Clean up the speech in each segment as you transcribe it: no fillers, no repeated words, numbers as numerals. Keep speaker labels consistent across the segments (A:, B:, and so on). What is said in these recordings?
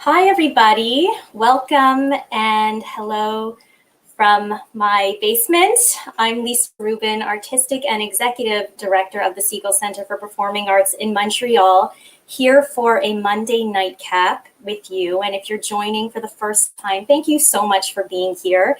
A: Hi, everybody. Welcome and hello from my basement. I'm Lisa Rubin, Artistic and Executive Director of the Segal Centre for Performing Arts in Montreal, here for a Monday Nightcap with you. And if you're joining for the first time, thank you so much for being here.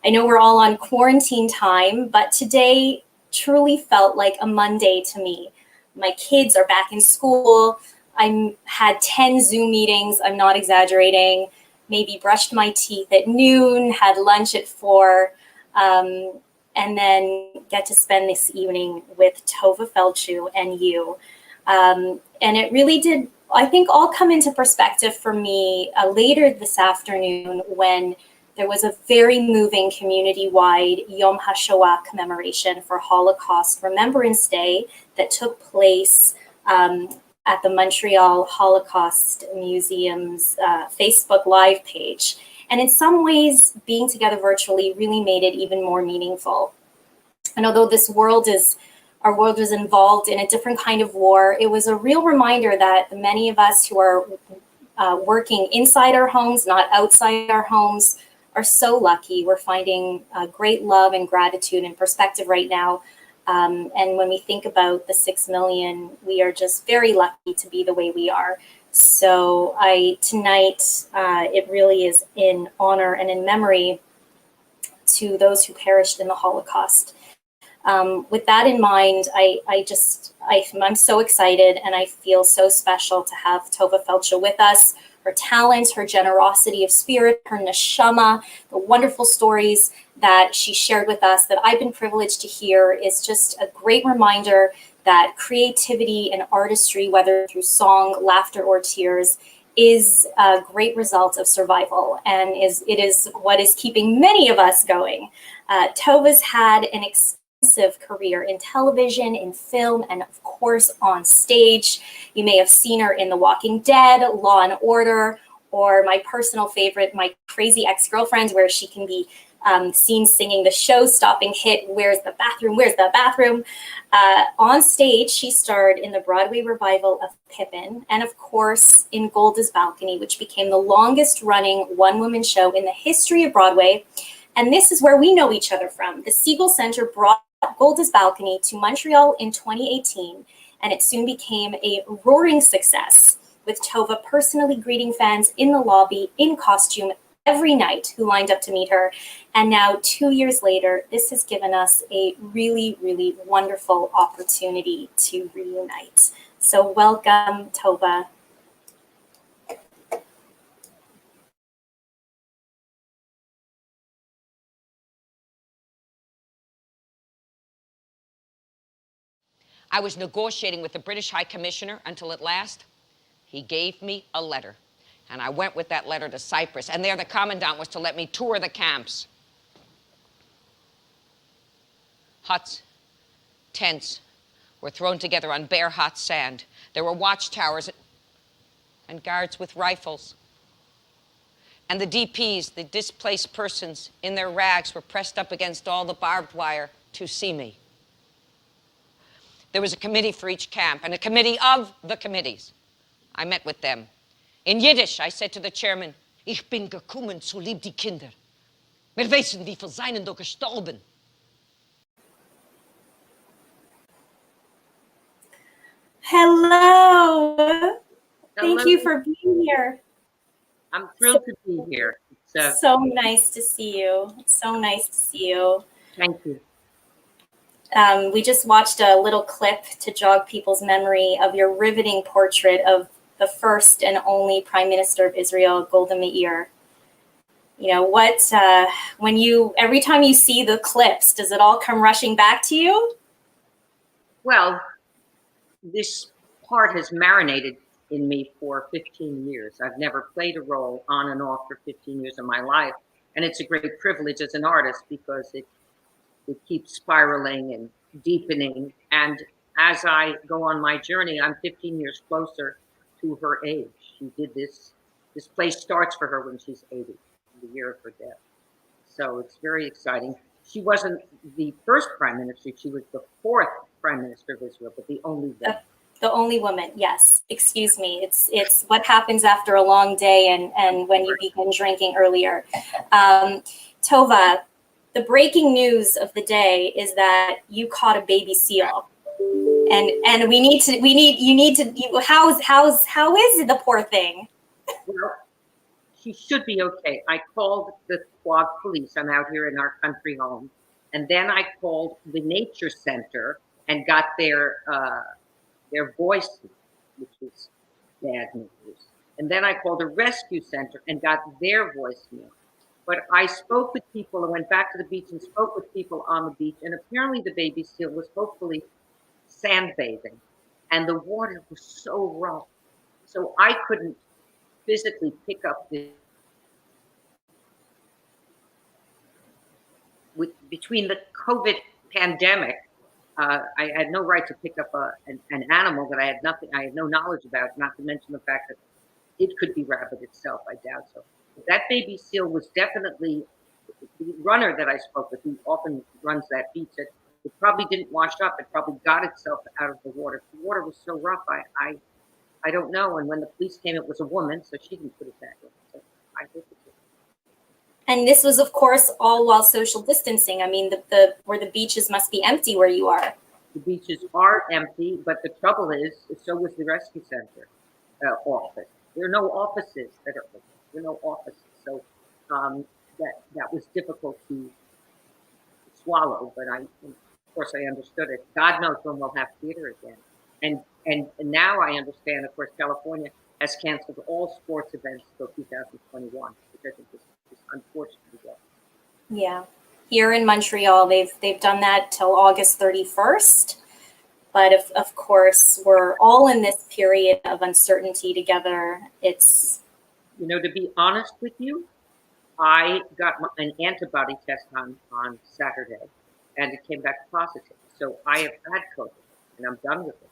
A: I know we're all on quarantine time, but today truly felt like a Monday to me. My kids are back in school. I had 10 Zoom meetings, I'm not exaggerating, maybe brushed my teeth at noon, had lunch at 4, and then get to spend this evening with Tovah Feldshuh and you. And it really did, I think, all come into perspective for me later this afternoon when there was a very moving community-wide Yom Hashoah commemoration for Holocaust Remembrance Day that took place at the Montreal Holocaust Museum's Facebook Live page. And in some ways, being together virtually really made it even more meaningful. And although our world is involved in a different kind of war, it was a real reminder that the many of us who are working inside our homes, not outside our homes, are so lucky. We're finding great love and gratitude and perspective right now. And when we think about the 6 million, we are just very lucky to be the way we are. So tonight, it really is in honor and in memory to those who perished in the Holocaust. With that in mind, I'm so excited and I feel so special to have Tovah Feldshuh with us. Her talent, her generosity of spirit, her neshama, the wonderful stories that she shared with us that I've been privileged to hear is just a great reminder that creativity and artistry, whether through song, laughter, or tears, is a great result of survival and it is what is keeping many of us going. Tovah's had an extensive career in television, in film, and of course on stage. You may have seen her in The Walking Dead, Law and Order, or my personal favorite, My Crazy Ex-Girlfriend, where she can be seen singing the show-stopping hit, Where's the Bathroom, Where's the Bathroom? On stage, she starred in the Broadway revival of Pippin, and of course in Golda's Balcony, which became the longest-running one-woman show in the history of Broadway. And this is where we know each other from. The Segal Centre brought Golda's Balcony to Montreal in 2018, and it soon became a roaring success, with Tovah personally greeting fans in the lobby in costume every night who lined up to meet her. And now 2 years later, this has given us a really, really wonderful opportunity to reunite. So welcome, Tovah.
B: I was negotiating with the British High Commissioner until at last he gave me a letter. And I went with that letter to Cyprus. And there the commandant was to let me tour the camps. Huts, tents were thrown together on bare hot sand. There were watchtowers and guards with rifles. And the DPs, the displaced persons in their rags, were pressed up against all the barbed wire to see me. There was a committee for each camp and a committee of the committees. I met with them. In Yiddish, I said to the chairman, Ich bin gekommen zu lieb die Kinder. Wir wissen, wie viel seien doch gestorben.
A: Hello. Thank you for being here.
C: I'm thrilled to be here.
A: It's so nice to see you. So nice to see you.
C: Thank you.
A: We just watched a little clip to jog people's memory of your riveting portrait of the first and only Prime Minister of Israel, Golda Meir. You know, every time you see the clips, does it all come rushing back to you?
C: Well, this part has marinated in me for 15 years. I've never played a role on and off for 15 years of my life. And it's a great privilege as an artist because it keeps spiraling and deepening. And as I go on my journey, I'm 15 years closer to her age. She did this play starts for her when she's 80, the year of her death. So it's very exciting. She wasn't the first prime minister. She was the fourth prime minister of Israel, but the only one.
A: The only woman, yes. Excuse me. It's what happens after a long day and when you begin drinking earlier. Tovah, the breaking news of the day is that you caught a baby seal, and how is the poor thing?
C: Well, she should be okay. I called the Quad police. I'm out here in our country home, and then I called the Nature Center and got their voice, which is bad news. And then I called a rescue center and got their voicemail. But I spoke with people and went back to the beach and spoke with people on the beach. And apparently the baby seal was hopefully sandbathing. And the water was so rough. So I couldn't physically pick up between the COVID pandemic. I had no right to pick up an animal that I had no knowledge about, not to mention the fact that it could be rabbit itself. I doubt so. But that baby seal was definitely the runner that I spoke with, who often runs that beach. That it probably didn't wash up. It probably got itself out of the water. The water was so rough. I don't know. And when the police came, it was a woman, so she didn't put it back in. So I think it's.
A: And this was, of course, all while social distancing. I mean, where the beaches must be empty where you are.
C: The beaches are empty, but the trouble is, so was the rescue center office. There are no offices that are open. There are no offices, so that was difficult to swallow. But of course, I understood it. God knows when we'll have theater again. And now I understand. Of course, California has canceled all sports events till 2021, which I think is unfortunate.
A: Yeah, here in Montreal, they've done that till August 31st. But of course, we're all in this period of uncertainty together. It's,
C: to be honest with you, I got an antibody test on Saturday, and it came back positive. So I have had COVID, and I'm done with it.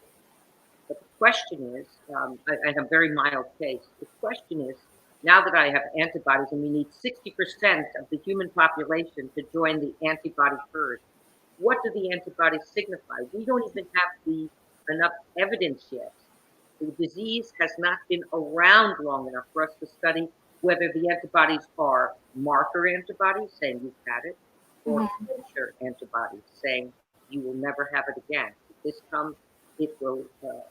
C: But the question is, I have a very mild case. The question is, now that I have antibodies, and we need 60% of the human population to join the antibody herd, what do the antibodies signify? We don't even have enough evidence yet. The disease has not been around long enough for us to study whether the antibodies are marker antibodies, saying you've had it, or future antibodies, saying you will never have it again. If this comes, it will.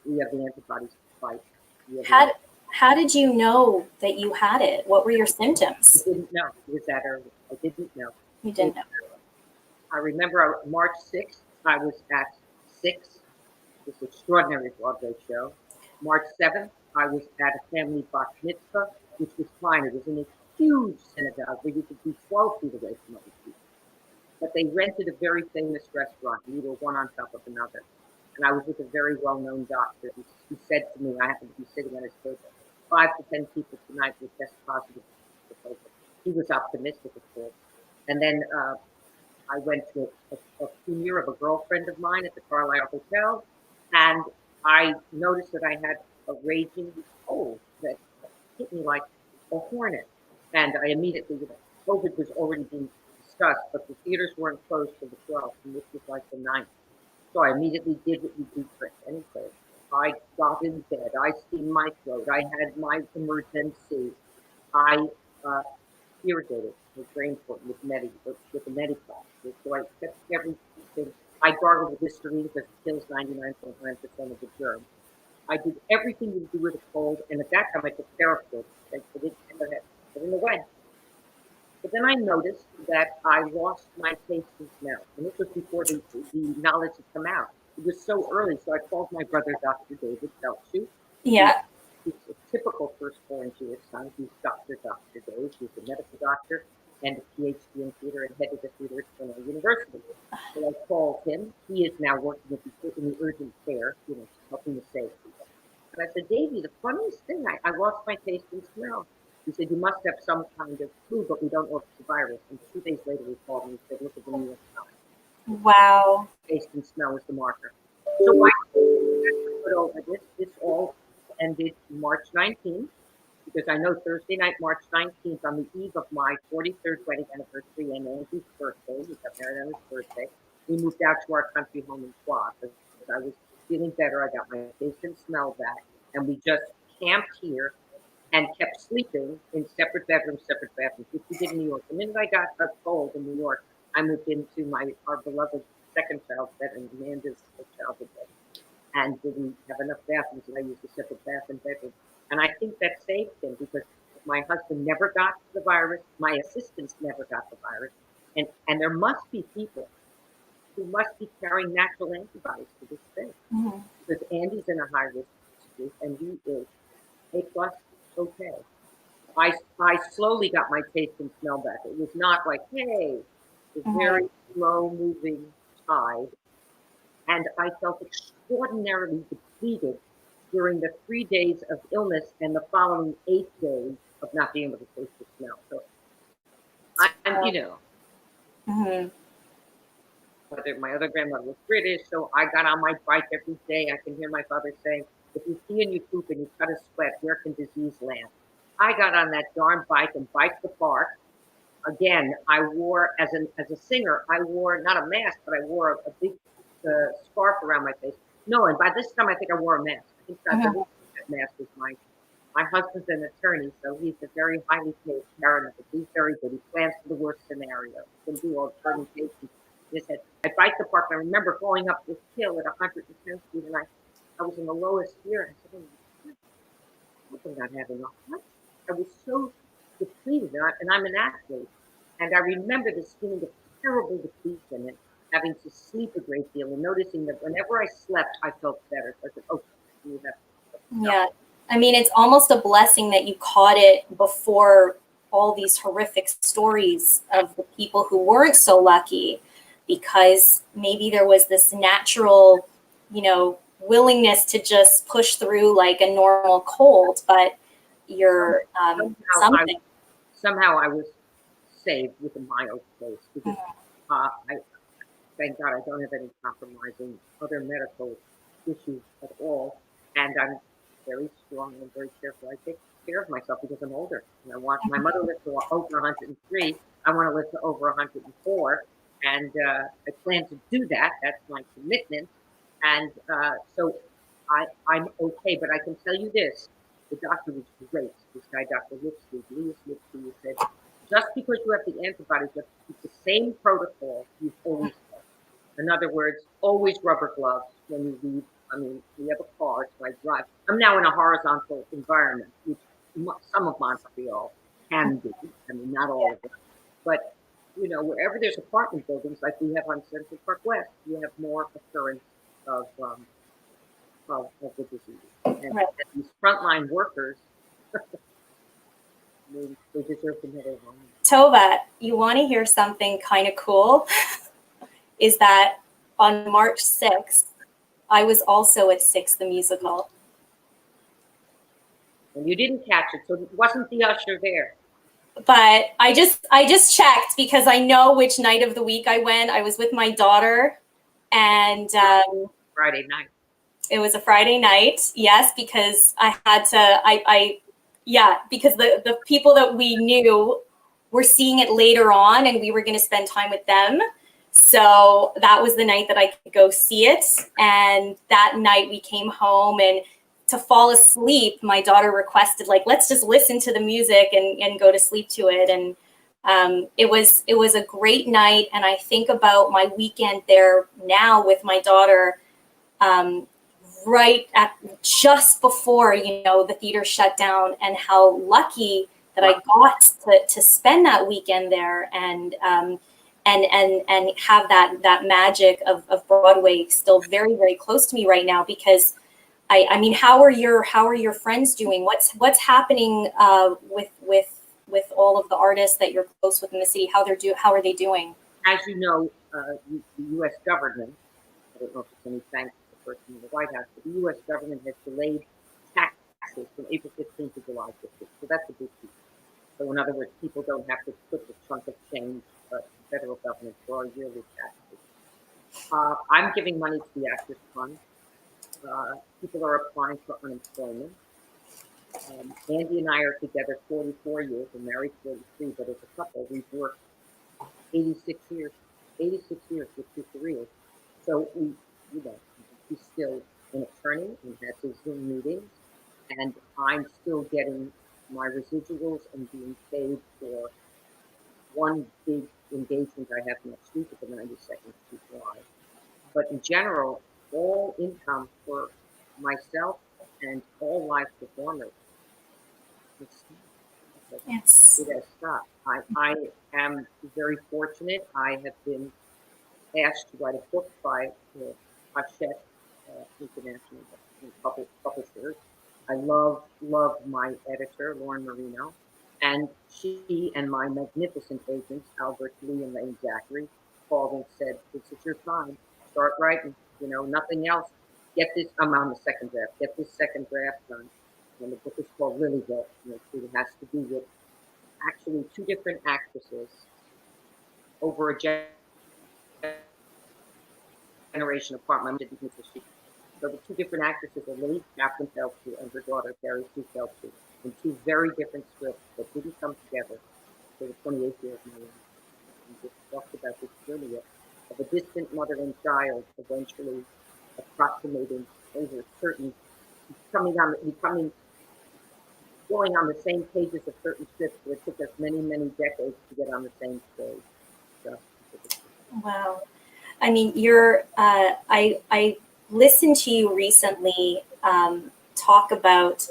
C: We have the antibodies to fight.
A: How did you know that you had it? What were your symptoms?
C: I didn't know. It was that early. I didn't know.
A: You didn't know.
C: I remember March 6th, I was at 6, this extraordinary Broadway show. March 7th, I was at a family bat mitzvah, which was fine. It was in a huge synagogue where you could be 12 feet away from other people. But they rented a very famous restaurant. We were one on top of another. And I was with a very well-known doctor who said to me, I happened to be sitting at his table, 5 to 10 people tonight will test positive for COVID. He was optimistic, of course. And then I went to a premiere of a girlfriend of mine at the Carlisle Hotel, and I noticed that I had a raging cold that hit me like a hornet. And I immediately, COVID was already being discussed, but the theaters weren't closed till the 12th, and this was like the 9th. So I immediately did what you do for any cold. I got in bed, I steamed my throat, I had my emergency, I irrigated the drain port with the Medicap. So I kept everything. I gargled with Listerine because it kills 99.9% of the germs. I did everything you do with a cold, and at that time I took Theraflu. I put it in the way. But then I noticed that I lost my taste and smell, and this was before the knowledge had come out. It was so early, so I called my brother, Dr. David Feldshuh.
A: Yeah.
C: He's a typical firstborn Jewish son. He's Dr. Dave. He's a medical doctor and a PhD in theater and head of the theater at Cornell University. So I called him. He is now working in the urgent care, helping to save people. And I said, Davey, the funniest thing, I lost my taste and smell. He said, you must have some kind of flu, but we don't know if it's a virus. And 2 days later, he called me and said, look at the New York Times.
A: Wow.
C: Taste and smell is the marker. So I put over this all ended March 19th, because I know Thursday night, March 19th, on the eve of my 43rd wedding anniversary and Andrew's birthday, we got married on his birthday, we moved out to our country home in Quad, because I was feeling better. I got my taste and smell back. And we just camped here and kept sleeping in separate bedrooms, which we did in New York. The minute I got a cold in New York, I moved into our beloved second child's bedroom, Amanda's childhood bedroom, and didn't have enough bathrooms, and I used a separate bath and bedroom. And I think that saved him because my husband never got the virus, my assistants never got the virus, and there must be people who must be carrying natural antibodies to this thing.
A: Mhm.
C: Because Andy's in a high risk group and he is A plus okay. I slowly got my taste and smell back. It was not like, hey, it's
A: Mhm.
C: very slow moving tide. And I felt extraordinarily depleted during the 3 days of illness and the following 8 days of not being able to taste or smell. So I'm,
A: Mhm.
C: whether my other grandmother was British, so I got on my bike every day. I can hear my father saying, if you pee and you poop and you cut a sweat, where can disease land? I got on that darn bike and biked the park. Again, I wore, as a singer, I wore not a mask, but I wore a big scarf around my face. No, and by this time I think I wore a mask. I think that the reason that mask was my husband's an attorney, so he's a very highly paid paramedic. He's very good. He plans for the worst scenario. He can do all permutations. He said, I biked the park, and I remember going up this hill at 110 feet, and I was in the lowest gear. And I said, oh, I'm not having enough. I was so depleted, and I'm an athlete. And I remember this feeling of terrible depletion and having to sleep a great deal and noticing that whenever I slept, I felt better. So I said, okay, you have
A: Yeah. I mean, it's almost a blessing that you caught it before all these horrific stories of the people who weren't so lucky, because maybe there was this natural, willingness to just push through like a normal cold, but you're something.
C: Somehow I was saved with a mild case because I thank God I don't have any compromising other medical issues at all, and I'm very strong and very careful. I take care of myself because I'm older, and I want my mother lived to over 103. I want to live to over 104, and I plan to do that. That's my commitment, and so I'm okay. But I can tell you this: the doctor was great. This guy, Dr. Lipsky, who said, just because you have the antibodies, you have to keep the same protocol you've always had. In other words, always rubber gloves when you leave. I mean, we have a car, so I drive. I'm now in a horizontal environment, which some of Montreal can be. I mean, not all of it. But, wherever there's apartment buildings, like we have on Central Park West, you have more occurrence of the disease. And
A: Right.
C: these frontline workers, they deserve to know their home.
A: Tovah, you want to hear something kind of cool? Is that on March 6th, I was also at Six the Musical.
C: And you didn't catch it, so it wasn't the usher there.
A: But I just checked because I know which night of the week I went. I was with my daughter, and
C: Friday night.
A: It was a Friday night. Yes, because I had to. Because the people that we knew were seeing it later on, and we were going to spend time with them. So that was the night that I could go see it. And that night we came home, and to fall asleep, my daughter requested, like, let's just listen to the music and go to sleep to it. And it was a great night. And I think about my weekend there now with my daughter, right at just before, the theater shut down, and how lucky that I got to spend that weekend there and have that magic of Broadway still very, very close to me right now. Because I mean, how are your friends doing? What's happening with all of the artists that you're close with in the city? How are they doing?
C: As you know, the U.S. government, I don't know if it's any thanks to the person in the White House, but the U.S. government has delayed taxes from April 15th to July 15th. So that's a big piece. So in other words, people don't have to put the chunk of change to the federal government for our yearly taxes. I'm giving money to the Actors Fund. People are applying for unemployment. Andy and I are together 44 years. We're married 43, but as a couple, we've worked 86 years with 2 careers. So we still an attorney and has his Zoom meetings, and I'm still getting my residuals and being paid for one big engagement I have next week at the 92nd Street Live. But in general, all income for myself and all live performers, it's,
A: Yes.
C: it has stopped. I am very fortunate. I have been asked to write a book by Hachette International Publishers. I love my editor, Lauren Marino, and she and my magnificent agents, Albert Lee and Lane Zachary, called and said, "This is your time. Start writing. You know, nothing else. Get this. I'm on the second draft. Get this second draft done." And the book is called Lilyville. And it has to do with actually two different actresses over a generation apart. My mom didn't miss a sheet. So the two different actresses are Lily Kaplan Feldshuh and her daughter, Carrie Sue Feldshuh, in two very different scripts that didn't come together for the 28 years of my life. And just talked about this journey of a distant mother and child eventually approximating over certain, going on the same pages of certain scripts, but it took us many, many decades to get on the same stage. So,
A: Wow. I mean, I listened to you recently talk about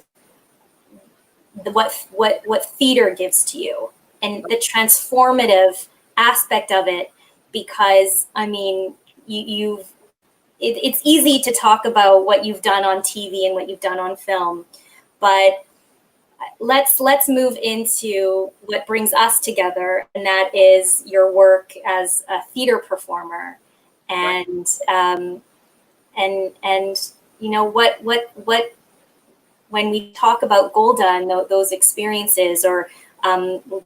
A: what theater gives to you and the transformative aspect of it, because I mean, it's easy to talk about what you've done on TV and what you've done on film, but let's move into what brings us together, and that is your work as a theater performer, and and you know what when we talk about Golda and those experiences, or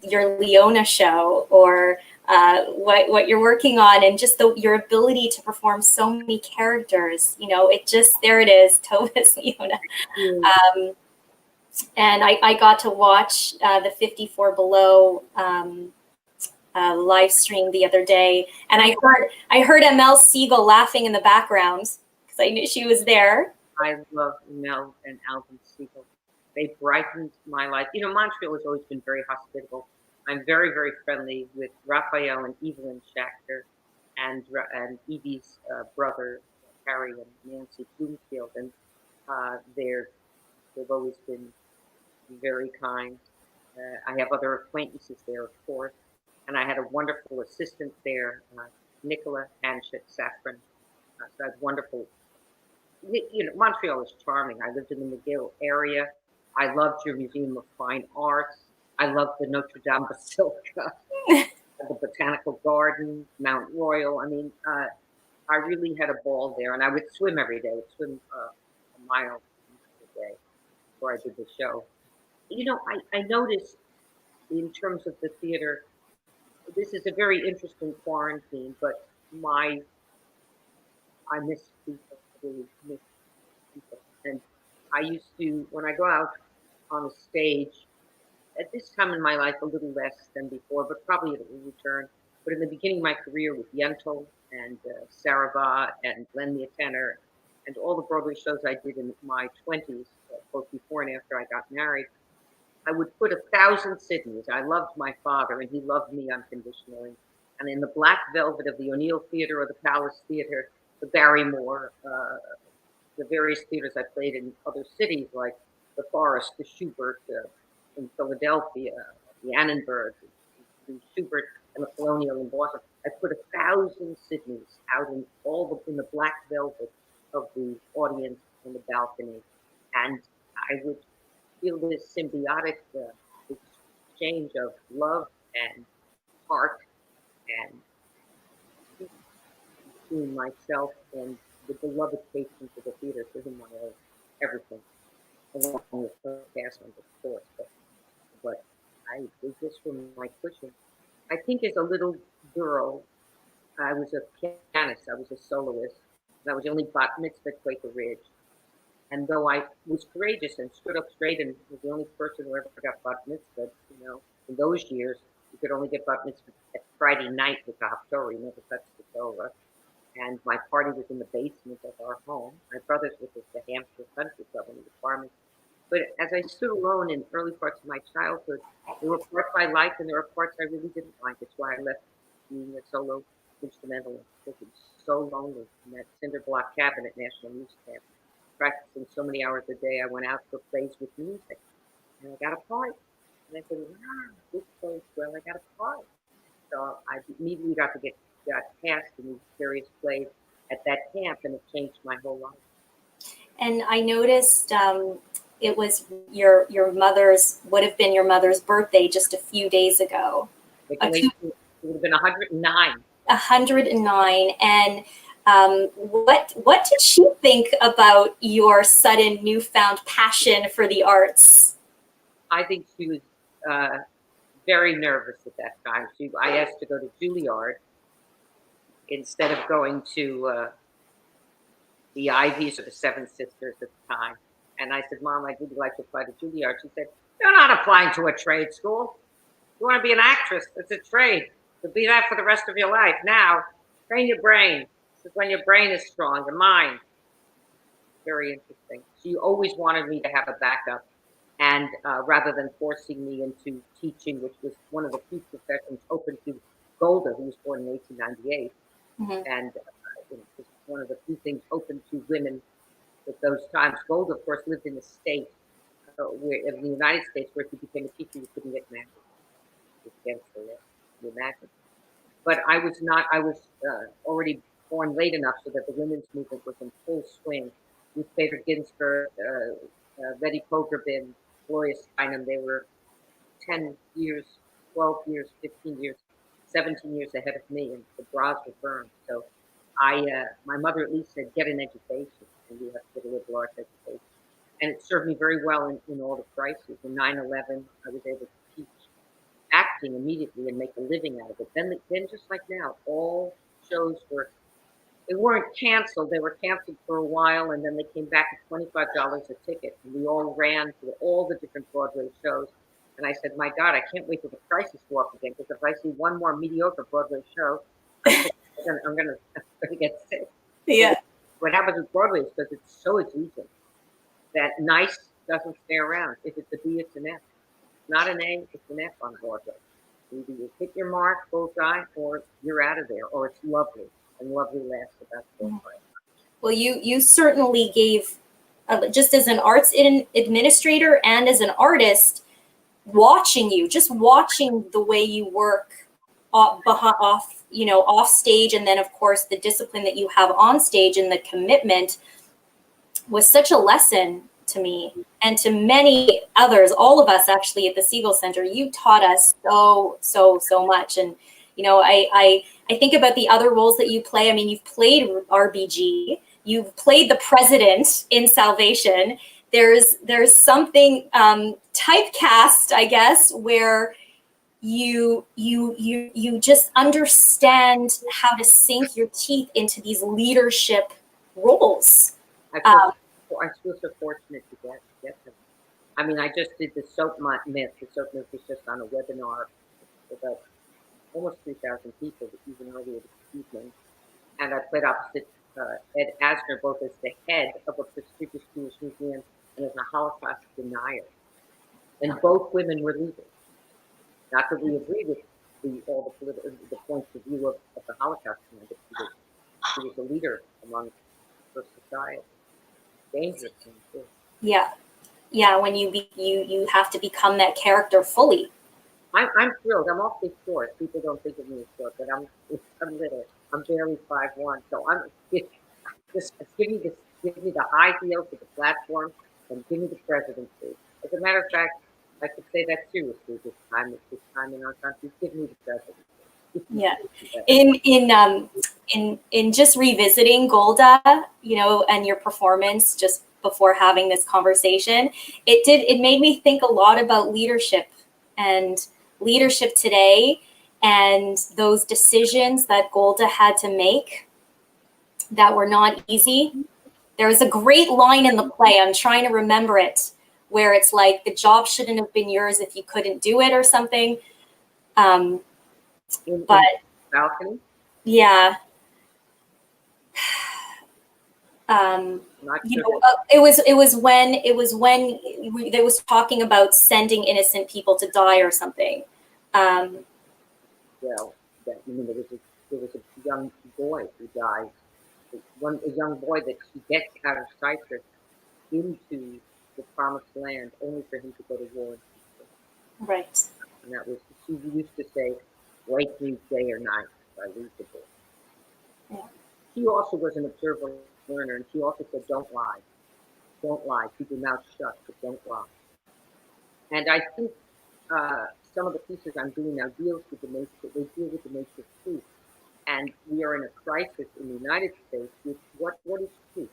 A: your Leona show, or what you're working on, and just your ability to perform so many characters, you know, it just, there it is, Tovah's Leona. And I got to watch the 54 Below live stream the other day, and I heard ML Segal laughing in the background because I knew she was there.
C: I love Mel and Alvin Segal. They brightened my life. You know, Montreal has always been very hospitable. I'm very, very friendly with Raphael and Evelyn Schachter, and Evie's brother, Harry and Nancy Bloomfield, and they've always been very kind. I have other acquaintances there, of course, and I had a wonderful assistant there, Nicola Hanchett Safran. So I had wonderful. You know, Montreal is charming. I lived in the McGill area. I loved your Museum of Fine Arts. I loved the Notre Dame Basilica, the Botanical Garden, Mount Royal. I mean, I really had a ball there, and I would swim every day. I would swim a mile a day before I did the show. You know, I noticed in terms of the theater, this is a very interesting quarantine, but I miss people, I really miss people. And I used to, when I go out on a stage, at this time in my life, a little less than before, but probably it will return. But in the beginning of my career with Yentl and Sarava and Lend Me a Tenor and all the Broadway shows I did in my 20s, both before and after I got married, I would put 1,000 Sydneys. I loved my father, and he loved me unconditionally. And in the black velvet of the O'Neill Theater or the Palace Theater, the Barrymore, the various theaters I played in other cities like the Forest, the Schubert in Philadelphia, the Annenberg, the Schubert, and the Colonial in Boston. I put 1,000 Sydneys out in the black velvet of the audience on the balcony, and I would feel this symbiotic exchange of love and heart and between myself and the beloved patrons of the theater to whom I owe everything, along with the cast members, of course. But they just were my cushion. I think as a little girl, I was a pianist, I was a soloist, and I was the only bat mitzvah at Quaker Ridge. And though I was courageous and stood up straight and was the only person who ever got bat mitzvah, you know, in those years, you could only get bat mitzvah at Friday night with the Haftorah, you never touched the Torah. and my party was in the basement of our home. My brothers were at the Hampshire Country Club in the apartment. But as I stood alone in early parts of my childhood, there were parts I liked and there were parts I really didn't like. It's why I left being a solo instrumentalist, because it was so lonely in that cinder block cabin at National Music Camp. Practicing so many hours a day, I went out for plays with music, and I got a part. And I said, wow, this goes well, I got a part. So I immediately got cast in these various plays at that camp, and it changed my whole life.
A: And I noticed it was your mother's, would have been your mother's birthday just a few days ago.
C: It would have been 109.
A: 109. And what did she think about your sudden newfound passion for the arts?
C: I think she was very nervous at that time. I asked to go to Juilliard instead of going to the Ivies or the Seven Sisters at the time. And I said, Mom, I'd really like to apply to Juilliard. She said, you're not applying to a trade school. You want to be an actress. It's a trade. You'll be that for the rest of your life. Now, train your brain. This is when your brain is strong, your mind. Very interesting. She always wanted me to have a backup. And rather than forcing me into teaching, which was one of the few professions open to Golda, who was born in 1898, and it was one of the few things open to women at those times. Golda, of course, lived in the state, in the United States, where if you became a teacher, you couldn't get married. It's against the law, you imagine. But I was not. I was already born late enough so that the women's movement was in full swing. Ruth Bader Ginsburg, Betty Pogrebin, Gloria Steinem, they were 10 years, 12 years, 15 years, 17 years ahead of me, and the bras were burned. So my mother at least said, get an education, and you have to get a liberal arts education. And it served me very well in all the crises. In 9/11, I was able to teach acting immediately and make a living out of it. Then just like now, all shows they weren't canceled. They were canceled for a while, and then they came back at $25 a ticket. And we all ran to all the different Broadway shows. And I said, my God, I can't wait for the crisis to up again, because if I see one more mediocre Broadway show, I'm going to get sick.
A: Yeah.
C: What happens with Broadway is because it's so exuberant that nice doesn't stay around. If it's a B, it's an F. It's not an A, it's an F on Broadway. Either you hit your mark, bullseye, or you're out of there, or it's lovely. And lovely lasts about 4 months.
A: Well, you certainly gave, just as an arts administrator and as an artist, watching the way you work off stage, and then of course the discipline that you have on stage and the commitment was such a lesson to me and to many others, all of us actually at the Segal Centre. You taught us so much. And I think about the other roles that you play. I mean, you've played RBG, you've played the president in Salvation. There's something typecast, I guess, where you just understand how to sink your teeth into these leadership roles.
C: I feel so fortunate to get them. I mean, I just did the Soap Myth. The Soap Myth was just on a webinar with almost 3,000 people even earlier this evening. And I played opposite Ed Asner, both as the head of a prestigious Jewish museum and as a Holocaust denier. And both women were leaders. Not that we agree with all the points of view of the Holocaust denier, but she was a leader among her society. Dangerous thing too.
A: Yeah. When you have to become that character fully.
C: I'm thrilled. I'm awfully short. People don't think of me as short, but I'm little. I'm barely 5'1". So just give me the high heels with the platform, and give me the presidency. As a matter of fact, I could say that seriously this time in our country. Give me the presidency.
A: Yeah. In just revisiting Golda, and your performance just before having this conversation, it made me think a lot about leadership and leadership today, and those decisions that Golda had to make that were not easy. There was a great line in the play, I'm trying to remember it, where it's like, the job shouldn't have been yours if you couldn't do it or something.
C: In balcony?
A: Yeah.
C: Not
A: You
C: sure
A: know, it was when they was talking about sending innocent people to die or something.
C: well, that you mean there was a young boy who died. A young boy that she gets out of Cyprus into the promised land, only for him to go to war.
A: Right.
C: And that was, she used to say, "Wake me day or night if I lose the boy."
A: Yeah.
C: She also was an observer learner, and she also said, "Don't lie, don't lie. Keep your mouth shut, but don't lie." And I think some of the pieces I'm doing now deals with the nature. They deal with the nature of truth. And we are in a crisis in the United States with what is truth?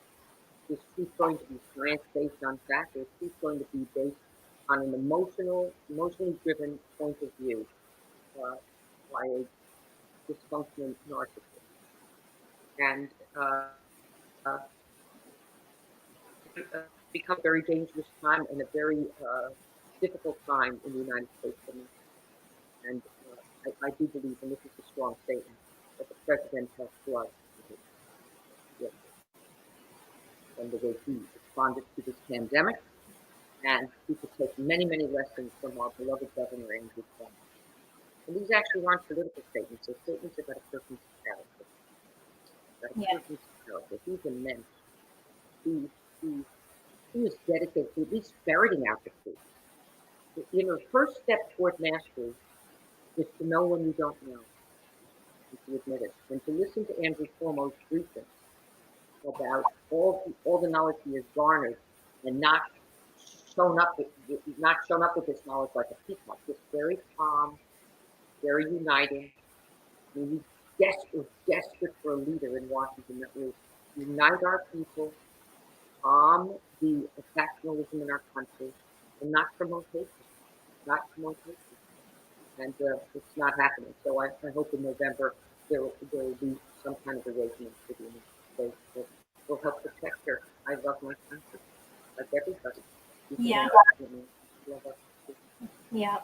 C: Is truth going to be science based on fact, or is truth going to be based on an emotionally driven point of view uh, by a dysfunctional narcissist? And uh, it's become a very dangerous time and a very difficult time in the United States of America. And I do believe, and this is a strong statement, that the president has blood in his lips, and the way he responded to this pandemic. And we could take many, many lessons from our beloved Governor Andrew Cuomo. And these actually aren't political statements; they're statements about a person's character. About a
A: Yeah.
C: person's character. He's immense. He, he, he was dedicated to at least ferreting out the truth. You know, the first step toward mastery is to know when you don't know, and to admit it, and to listen to Andrew Cuomo's briefings about all the knowledge he has garnered and not shown up with this knowledge like a peacock, just very calm, very uniting. I mean, we're desperate for a leader in Washington that will unite our people, calm the factionalism in our country, and not promote hatred, not promote hatred. And it's not happening. So I hope in November there will be some kind of awakening for the United States that will help protect her. I love my country, like everybody.
A: Yeah.
C: Love our country.
A: Yeah.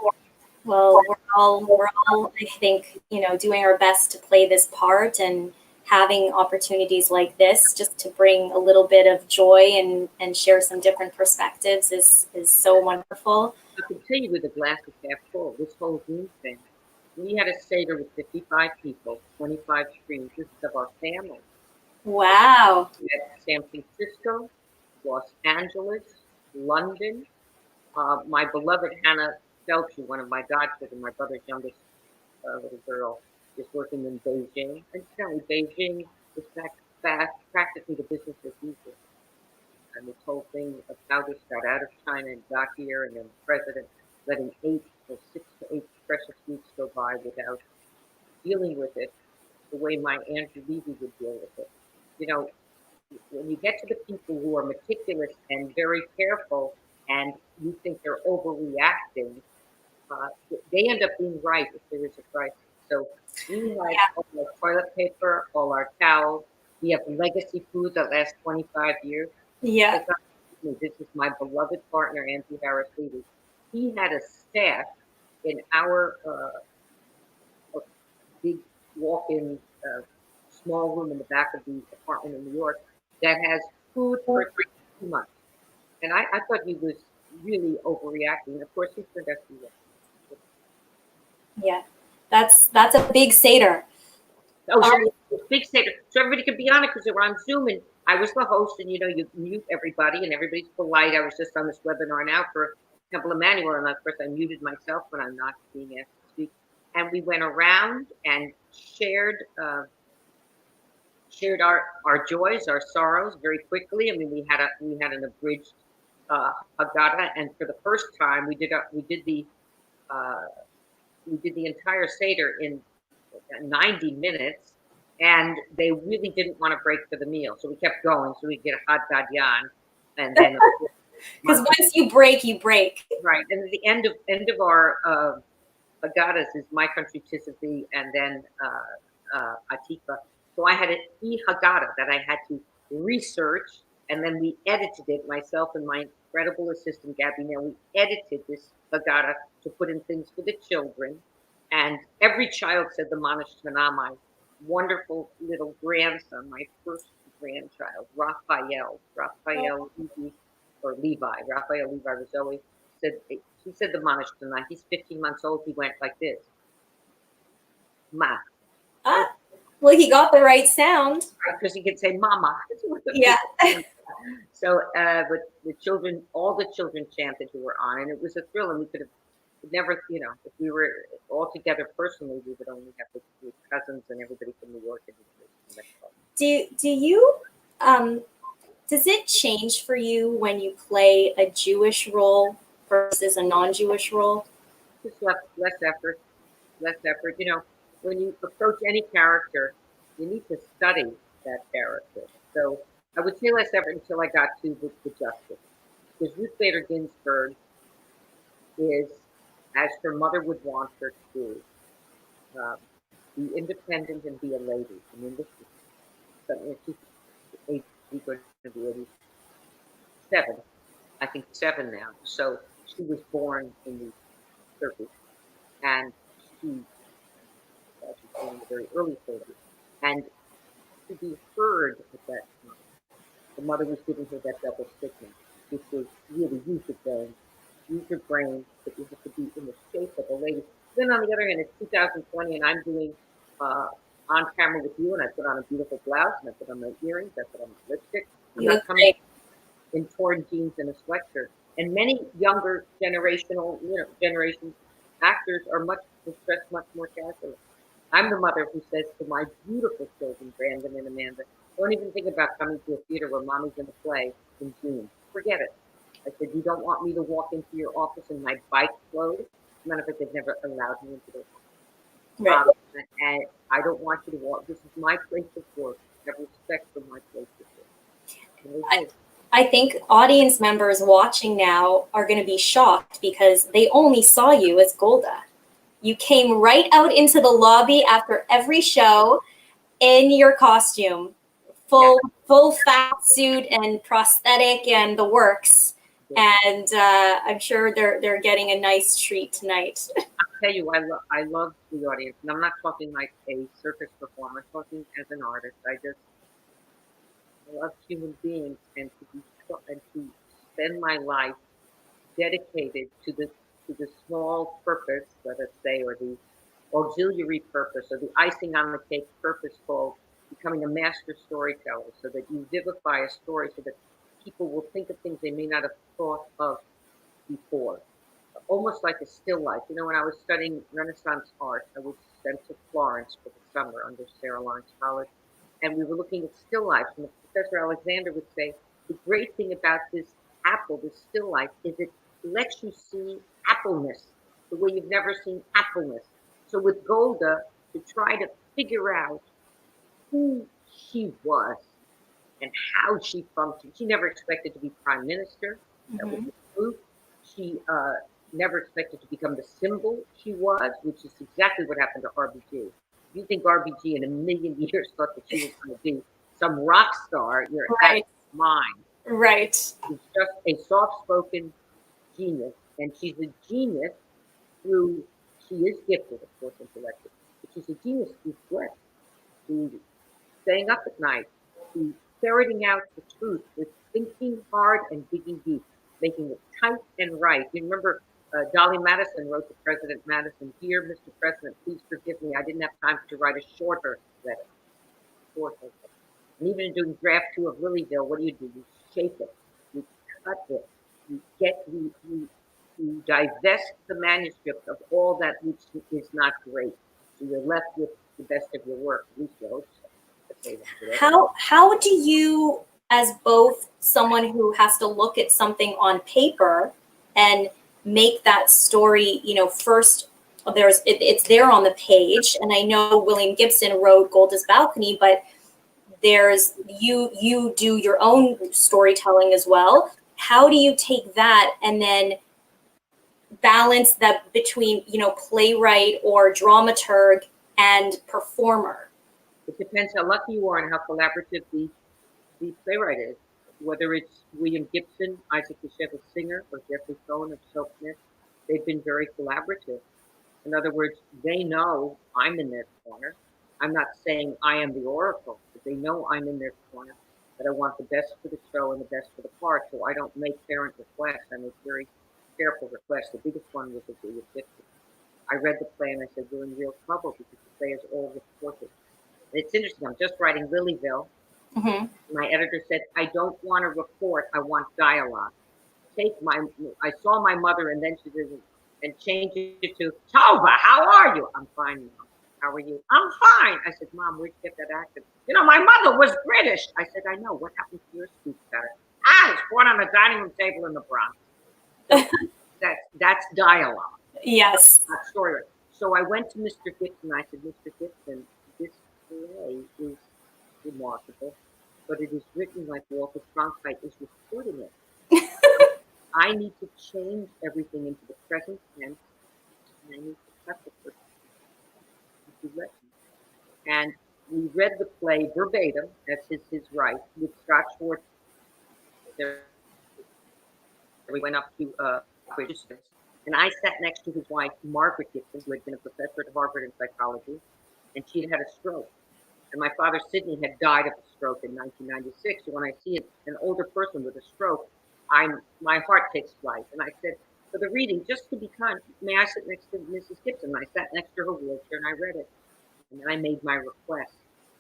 A: Well, we're all, I think, doing our best to play this part and having opportunities like this just to bring a little bit of joy and share some different perspectives is so wonderful.
C: I can tell you with a glass is half full, this whole Zoom thing. We had a Seder with 55 people, 25 screens. This is of our family.
A: Wow.
C: We had San Francisco, Los Angeles, London. My beloved Hannah Feldshuh, one of my godchildren, my brother's youngest little girl, is working in Beijing. And certainly Beijing is practically the business as usual. And this whole thing of how this got out of China and got here, and then the president letting 6 to 8 precious weeks go by without dealing with it the way my Andrew Levy would deal with it. You know, when you get to the people who are meticulous and very careful, and you think they're overreacting, they end up being right if there is a crisis. So we had all our toilet paper, all our towels. We have legacy food that lasts 25 years.
A: Yeah.
C: This is my beloved partner, Andrew Harris Levy. He had a staff in our big walk-in small room in the back of the apartment in New York that has food for 2 months. And I thought he was really overreacting. Of course, he turned out to be right.
A: Yeah. That's a big Seder.
C: Oh, sure. Big Seder. So everybody could be on it because they were on Zoom, and I was the host, and you mute everybody, and everybody's polite. I was just on this webinar now for Temple Emmanuel, and of course I muted myself when I'm not being asked to speak. And we went around and shared our joys, our sorrows very quickly. I mean, we had an abridged Haggadah, and for the first time we did the entire Seder in 90 minutes, and they really didn't want to break for the meal, so we kept going so we'd get a hot gadyan, and then
A: because once you break, you break.
C: Right, and at the end of our Haggadahs is My Country 'Tis of Thee, and then Atikva. So I had an Haggadah that I had to research, and then we edited it, myself and my incredible assistant Gabby Nail. We edited this Haggadah to put in things for the children, and every child said the Monish Tanah. My wonderful little grandson, my firstborn, grandchild, Raphael Levi, or Levi. Raphael Levi was always said. He said the Manish tonight. He's 15 months old. He went like this, Ma,
A: Ah, well, he got the right sound.
C: because he could say Mama.
A: Yeah.
C: So, but the children, all the children chanted who were on, and it was a thrill. And we could have never, if we were all together personally, we would only have the cousins and everybody from New York.
A: Do you does it change for you when you play a Jewish role versus a non-Jewish role?
C: Just less effort. When you approach any character, you need to study that character. So I would say less effort until I got to the justice. Because Ruth Bader Ginsburg is, as her mother would want her to do, be independent and be a lady. I mean, this is something she's going to be 87, I think 7 now. So she was born in the 30s, and she's born in the very early 30s. And to be heard at that time, the mother was giving her that double stigma, which was really use your brain, but you have to be in the shape of a lady. Then on the other hand, it's 2020, and I'm doing on camera with you, and I put on a beautiful blouse, and I put on my earrings, I put on my lipstick. I'm not coming in torn jeans and a sweatshirt. And many younger generations actors are dressed much more casually. I'm the mother who says to my beautiful children, Brandon and Amanda, don't even think about coming to a theater where mommy's in a play in June. Forget it. I said, you don't want me to walk into your office in my bike clothes? None of it, they've never allowed me into their office. Right. And I don't want you to walk. This is my place of work. Have respect for my place of work.
A: I think audience members watching now are going to be shocked because they only saw you as Golda. You came right out into the lobby after every show in your costume, full fat suit and prosthetic and the works. And I'm sure they're getting a nice treat tonight.
C: I'll tell you, I love the audience, and I'm not talking like a circus performer. I'm talking as an artist. I love human beings, and to spend my life dedicated to the small purpose, let us say, or the auxiliary purpose, or the icing on the cake purpose called becoming a master storyteller, so that you vivify a story so that people will think of things they may not have thought of before. Almost like a still life. When I was studying Renaissance art, I was sent to Florence for the summer under Sarah Lawrence College, and we were looking at still life. And Professor Alexander would say, the great thing about this apple, this still life, is it lets you see appleness the way you've never seen appleness. So with Golda, to try to figure out who she was and how she functioned. She never expected to be prime minister. That was the truth. She never expected to become the symbol she was, which is exactly what happened to RBG. If you think RBG in a million years thought that she was going to be some rock star, you're out of mind.
A: Right.
C: She's just a soft-spoken genius, and she's a genius through, she is gifted, of course, intellectually, but she's a genius through sweat, through staying up at night, through ferreting out the truth, with thinking hard and digging deep, making it tight and right. You remember Dolly Madison wrote to President Madison, "Dear Mr. President, please forgive me. I didn't have time to write a shorter letter." And even in doing draft 2 of Lilyville, what do? You shape it, you cut it, you divest the manuscript of all that which is not great. So you're left with the best of your work, at least you hope so.
A: How do you, as both someone who has to look at something on paper and make that story, first it's there on the page, and I know William Gibson wrote Golda's Balcony, but there's you do your own storytelling as well. How do you take that and then balance that between playwright or dramaturg and performer?
C: It depends how lucky you are and how collaborative the playwright is. Whether it's William Gibson, Isaac Bashevis Singer, or Jeffrey Cohen of Silk Smith, they've been very collaborative. In other words, they know I'm in their corner. I'm not saying I am the oracle, but they know I'm in their corner. but I want the best for the show and the best for the part. So I don't make parent requests. I make very careful requests. The biggest one was to do with Dixie. I read the play and I said, "You're in real trouble because the play is all reported." And it's interesting. I'm just writing Lilyville.
A: Mm-hmm.
C: My editor said, "I don't want a report. I want dialogue. I saw my mother," and then she did it and changed it to, "Tovah, how are you?" "I'm fine, Mom. How are you?" "I'm fine." I said, "Mom, where'd you get that accent?" "My mother was British." I said, "I know. What happened to your speech pattern?" "I was born on a dining room table in the Bronx." So that's dialogue.
A: Yes.
C: Not story. So I went to Mr. Gibson. I said, "Mr. Gibson, this play is remarkable, but it is written like Walter Cronkite is reporting it. I need to change everything into the present tense, and I need to cut the first lesson." And we read the play verbatim, that's his right, with Scott Schwartz. We went up to British, and I sat next to his wife, Margaret Gibson, who had been a professor at Harvard in psychology, and she'd had a stroke. And my father, Sidney, had died of a stroke in 1996. So when I see an older person with a stroke, my heart takes flight. And I said, for the reading, just to be kind, may I sit next to Mrs. Gibson? And I sat next to her wheelchair and I read it. And then I made my request.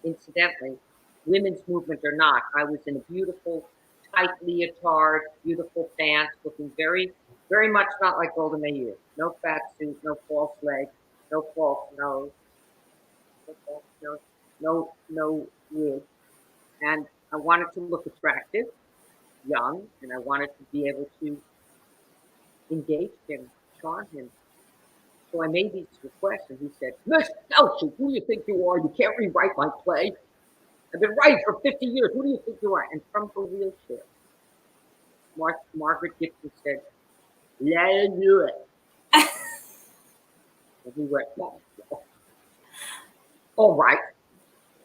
C: Incidentally, women's movement or not, I was in a beautiful, tight leotard, beautiful pants, looking very, very much not like Golda Meir. No fat suit, no false leg, no false nose, no wig. And I wanted to look attractive, young, and I wanted to be able to engage him, charm him. So I made these requests, and he said, "Miss Feldshuh, who do you think you are? You can't rewrite my play. I've been writing for 50 years. Who do you think you are?" And from her wheelchair, Margaret Gibson said, "Let her do it." And he went, "Oh, all right."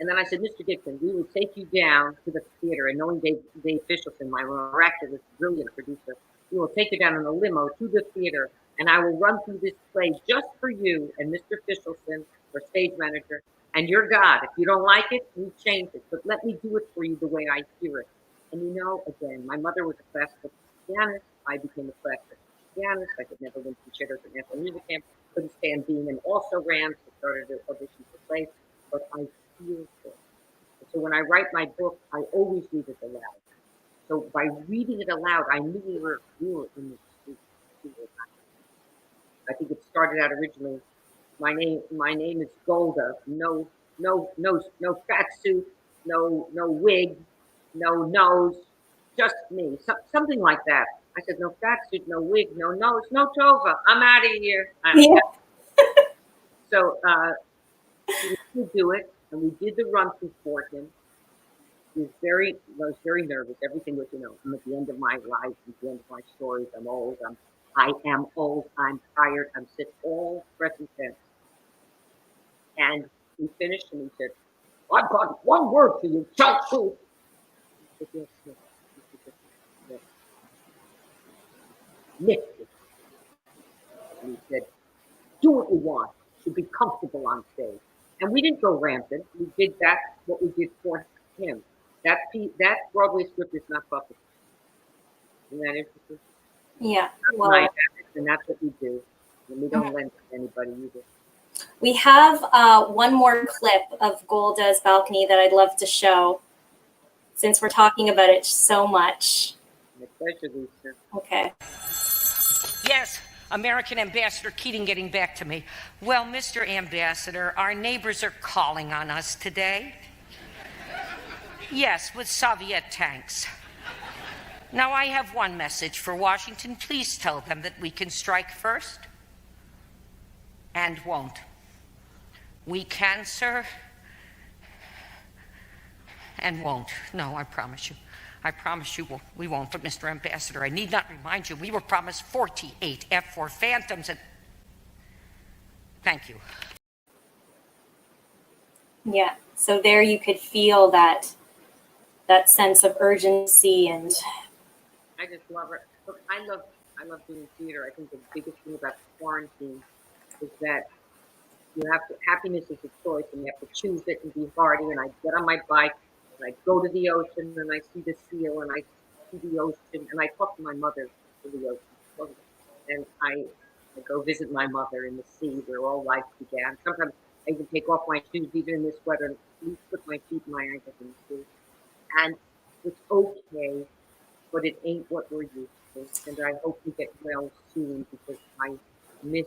C: And then I said, "Mr. Gibson, we will take you down to the theater." And knowing Dave Fishelson, my miraculous, brilliant producer, we will take you down in a limo to the theater, and I will run through this play just for you and Mr. Fishelson, our stage manager, and your God. If you don't like it, we change it. But let me do it for you the way I hear it. And again, my mother was a classical pianist. I became a classical pianist. I could never win concertos at National Music Camp. Couldn't stand being an also ran, so started to audition for plays. But I feel it. So when I write my book, I always read it aloud. So by reading it aloud, I knew we were in the street. I think it started out originally. My name is Golda. No fat suit, no wig, no nose, just me. Something like that. I said, "No fat suit, no wig, no nose, no Tovah. I'm out of here."
A: Yeah.
C: So we do it, and we did the run through for him. I was very nervous. Everything was, I'm at the end of my life, at the end of my stories. I'm old. I am old. I'm tired. I'm sick. All present tense. And we finished, and he said, "I've got one word for you, Feldshuh." I said, "Yes, yes. Nifty." And he said, "Do what you want. You should be comfortable on stage." And we didn't go rampant. We did what we did for him. That Broadway script is not puppet. Isn't that interesting?
A: Yeah.
C: Well, and that's what we do. And we don't lend to anybody either.
A: We have one more clip of Golda's balcony that I'd love to show, since we're talking about it so much.
C: My pleasure, Lisa.
A: Okay.
D: Yes, American Ambassador Keating getting back to me. Well, Mr. Ambassador, our neighbors are calling on us today. Yes, with Soviet tanks. Now, I have one message for Washington. Please tell them that we can strike first and won't. We can, sir, and won't. No, I promise you. I promise you we won't. But, Mr. Ambassador, I need not remind you, we were promised 48 F-4 Phantoms and... Thank you.
A: Yeah. So there you could feel that sense of urgency, and
C: I just love it. Look, I love doing theater. I think the biggest thing about quarantine is that happiness is a choice, and you have to choose it and be hardy. And I get on my bike And I go to the ocean and I see the seal and I see the ocean and I talk to my mother to the ocean. And I go visit my mother in the sea where all life began. Sometimes I even take off my shoes, even in this weather, and at least put my feet and my ankles in the sea. And it's okay, but it ain't what we're used to. And I hope we get well soon because I miss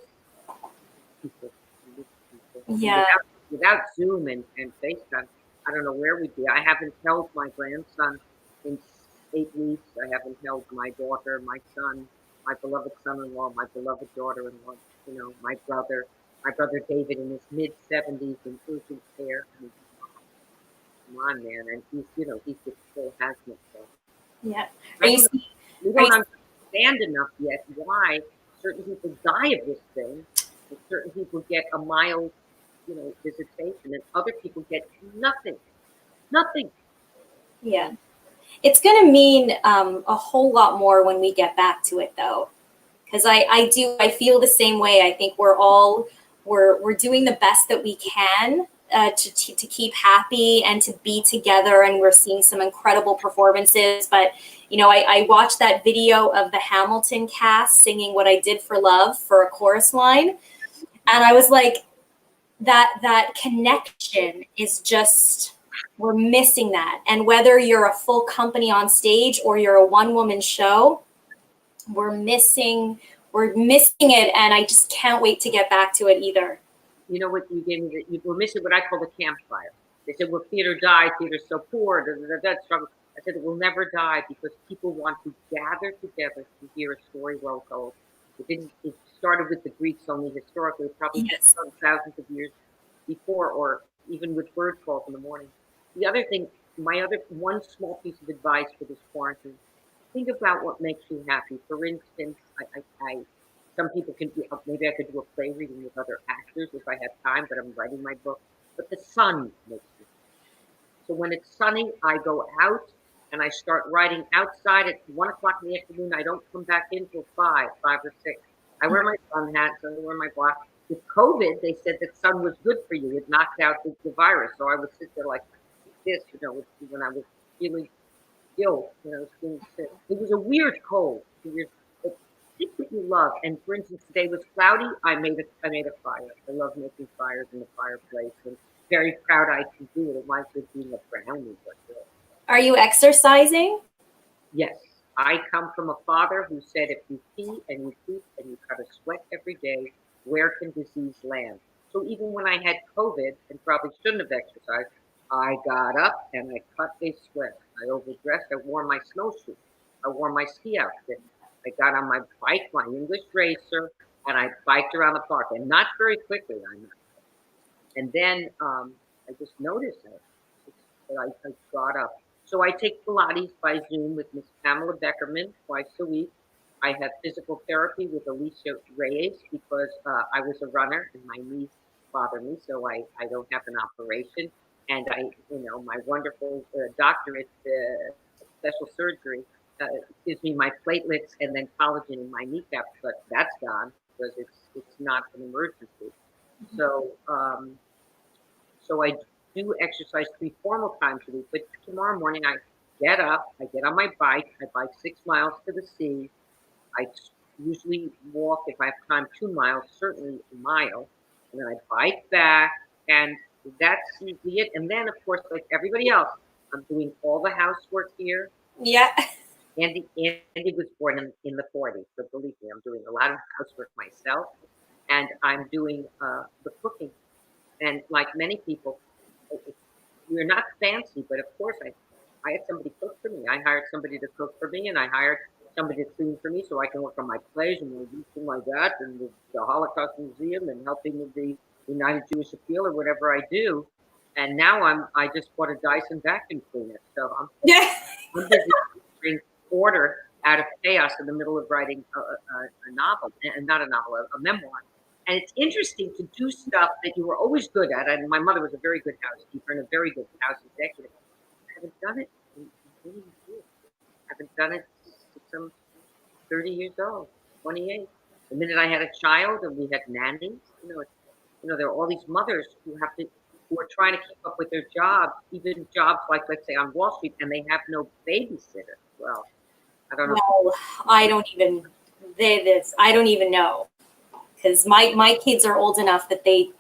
C: people. I miss people.
A: Yeah.
C: Without Zoom and FaceTime, I don't know where we'd be. I haven't held my grandson in 8 weeks. I haven't held my daughter, my son, my beloved son-in-law, my beloved daughter-in-law, my brother David in his mid-70s in urgent care. I mean, come on, man. And he's just still has himself.
A: Yeah.
C: We don't understand enough yet why certain people die of this thing, and certain people get a mild, visitation, and other people get nothing. Nothing.
A: Yeah. It's going to mean a whole lot more when we get back to it, though, because I feel the same way. I think we're doing the best that we can to keep happy and to be together, and we're seeing some incredible performances. But I watched that video of the Hamilton cast singing "What I Did for Love" for a chorus line, and I was like, that connection is just. We're missing that. And whether you're a full company on stage or you're a one-woman show, we're missing it. And I just can't wait to get back to it either.
C: You know what you gave me? We're missing what I call the campfire. They said, well, theater died, theater's so poor, struggle. I said, it will never die because people want to gather together to hear a story well told. It started with the Greeks only historically, probably
A: Yes.
C: thousands of years before, or even with bird calls in the morning. The other thing, one small piece of advice for this quarantine, think about what makes you happy. For instance, some people can do, maybe I could do a play reading with other actors if I have time, but I'm writing my book. But the sun makes me happy. So when it's sunny, I go out and I start writing outside at 1 o'clock in the afternoon. I don't come back in till 5 or 6. I wear my sun hat, so I wear my block. With COVID, they said that sun was good for you. It knocked out the virus. So I would sit there like this, when I was feeling ill, feeling sick. It was a weird cold. But think what you love. And for instance, today was cloudy. I made a fire. I love making fires in the fireplace, and very proud I can do it. It reminds me of being a brownie.
A: Are you exercising?
C: Yes. I come from a father who said, if you pee and you poop and you cut a sweat every day, where can disease land? So even when I had COVID and probably shouldn't have exercised, I got up and I cut a sweat. I overdressed. I wore my snowshoes. I wore my ski outfit. I got on my bike, my English racer, and I biked around the park. And not very quickly, I know. And then I just noticed that I got up. So I take Pilates by Zoom with Miss Pamela Beckerman twice a week. I have physical therapy with Alicia Reyes because I was a runner and my knees bother me, so I don't have an operation. And my wonderful doctor at special surgery gives me my platelets and then collagen in my kneecap, but that's gone because it's not an emergency. So so I do exercise 3 formal times a week. But tomorrow morning I get up, I get on my bike, I bike 6 miles to the sea. I usually walk, if I have time, 2 miles, certainly a mile, and then I bike back, and that's usually it. And then, of course, like everybody else, I'm doing all the housework here.
A: Yeah.
C: Andy was born in the 40s, so believe me, I'm doing a lot of housework myself, and I'm doing the cooking. And like many people, we're not fancy, but of course, I had somebody cook for me. I hired somebody to cook for me, and I hired somebody to clean for me so I can work on my plays and anything like that, and the Holocaust Museum, and helping with the United Jewish Appeal or whatever I do. And now I just bought a Dyson vacuum cleaner, so I'm busy doing order out of chaos in the middle of writing a novel, and not a novel, a memoir. And it's interesting to do stuff that you were always good at. And my mother was a very good housekeeper and a very good house executive. I haven't done it in many years. I haven't done it since I'm 30 years old, 28. The minute I had a child and we had nannies, there are all these mothers who have to who are trying to keep up with their jobs, even jobs like, let's say, on Wall Street, and they have no babysitter. Well, I don't know.
A: Well, I don't even know, because my kids are old enough that they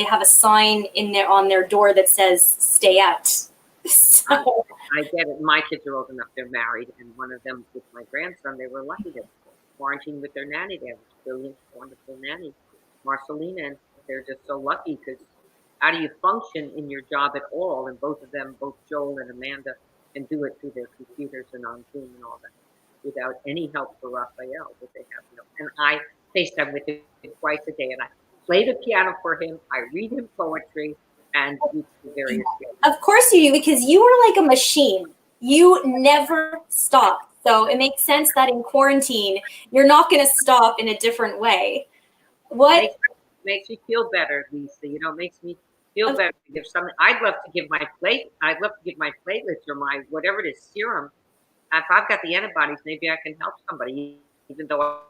A: have a sign on their door that says "Stay out." So
C: I get it. My kids are old enough; they're married, and one of them with my grandson, they were lucky to quarantine with their nanny. They have a brilliant, wonderful nanny, Marcelina, and they're just so lucky because how do you function in your job at all? And both of them, both Joel and Amanda, can do it through their computers and on Zoom and all that without any help for Raphael. But they have no. And I FaceTime with him twice a day, and I play the piano for him. I read him poetry, and we do various things.
A: of course you do, because you are like a machine. You never stop. So it makes sense that in quarantine, you're not going to stop in a different way. What
C: makes me feel better, Lisa? You know, it makes me feel better to give something. I'd love to give my platelets or my whatever it is, serum. If I've got the antibodies, maybe I can help somebody, even though.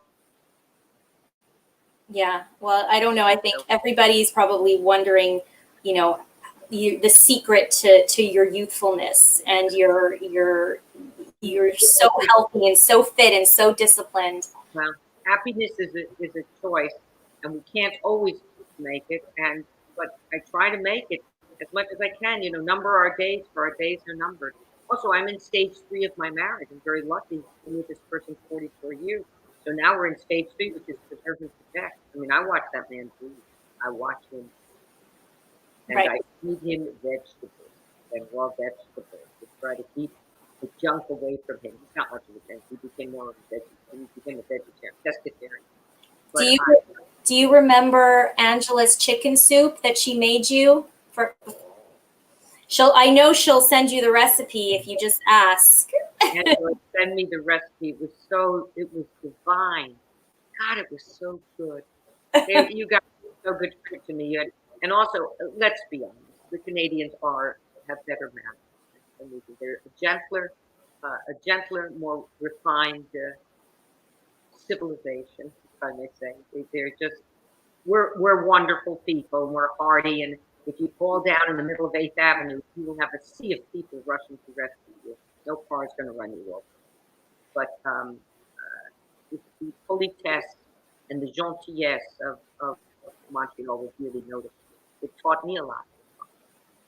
A: Yeah, well, I don't know. I think everybody's probably wondering, the secret to your youthfulness, and you're so healthy and so fit and so disciplined.
C: Well, happiness is a choice, and we can't always make it. But I try to make it as much as I can. You know, number our days, for our days are numbered. Also, I'm in stage 3 of my marriage. I'm very lucky. I'm with this person 44 years. So now we're in stage 3, which is preserve and protect. I mean, I watch that man breathe. I watch him. And I feed him vegetables and raw vegetables to try to keep the junk away from him. He's not much of a junk. He became more of a vegetarian. He became a vegetarian, pescatarian.
A: Do you remember Angela's chicken soup that she made you? I know she'll send you the recipe if you just ask.
C: Angela send me the recipe. It was divine. God, it was so good. You guys were so good to me. And also, let's be honest, the Canadians have better manners than we do. They're a gentler, more refined civilization, if I may say. They're just, we're wonderful people, and we're hardy, and if you fall down in the middle of 8th Avenue, you will have a sea of people rushing to rescue you. No car is going to run you over. But the politesse and the gentillesse of Montreal was really noticeable. It taught me a lot.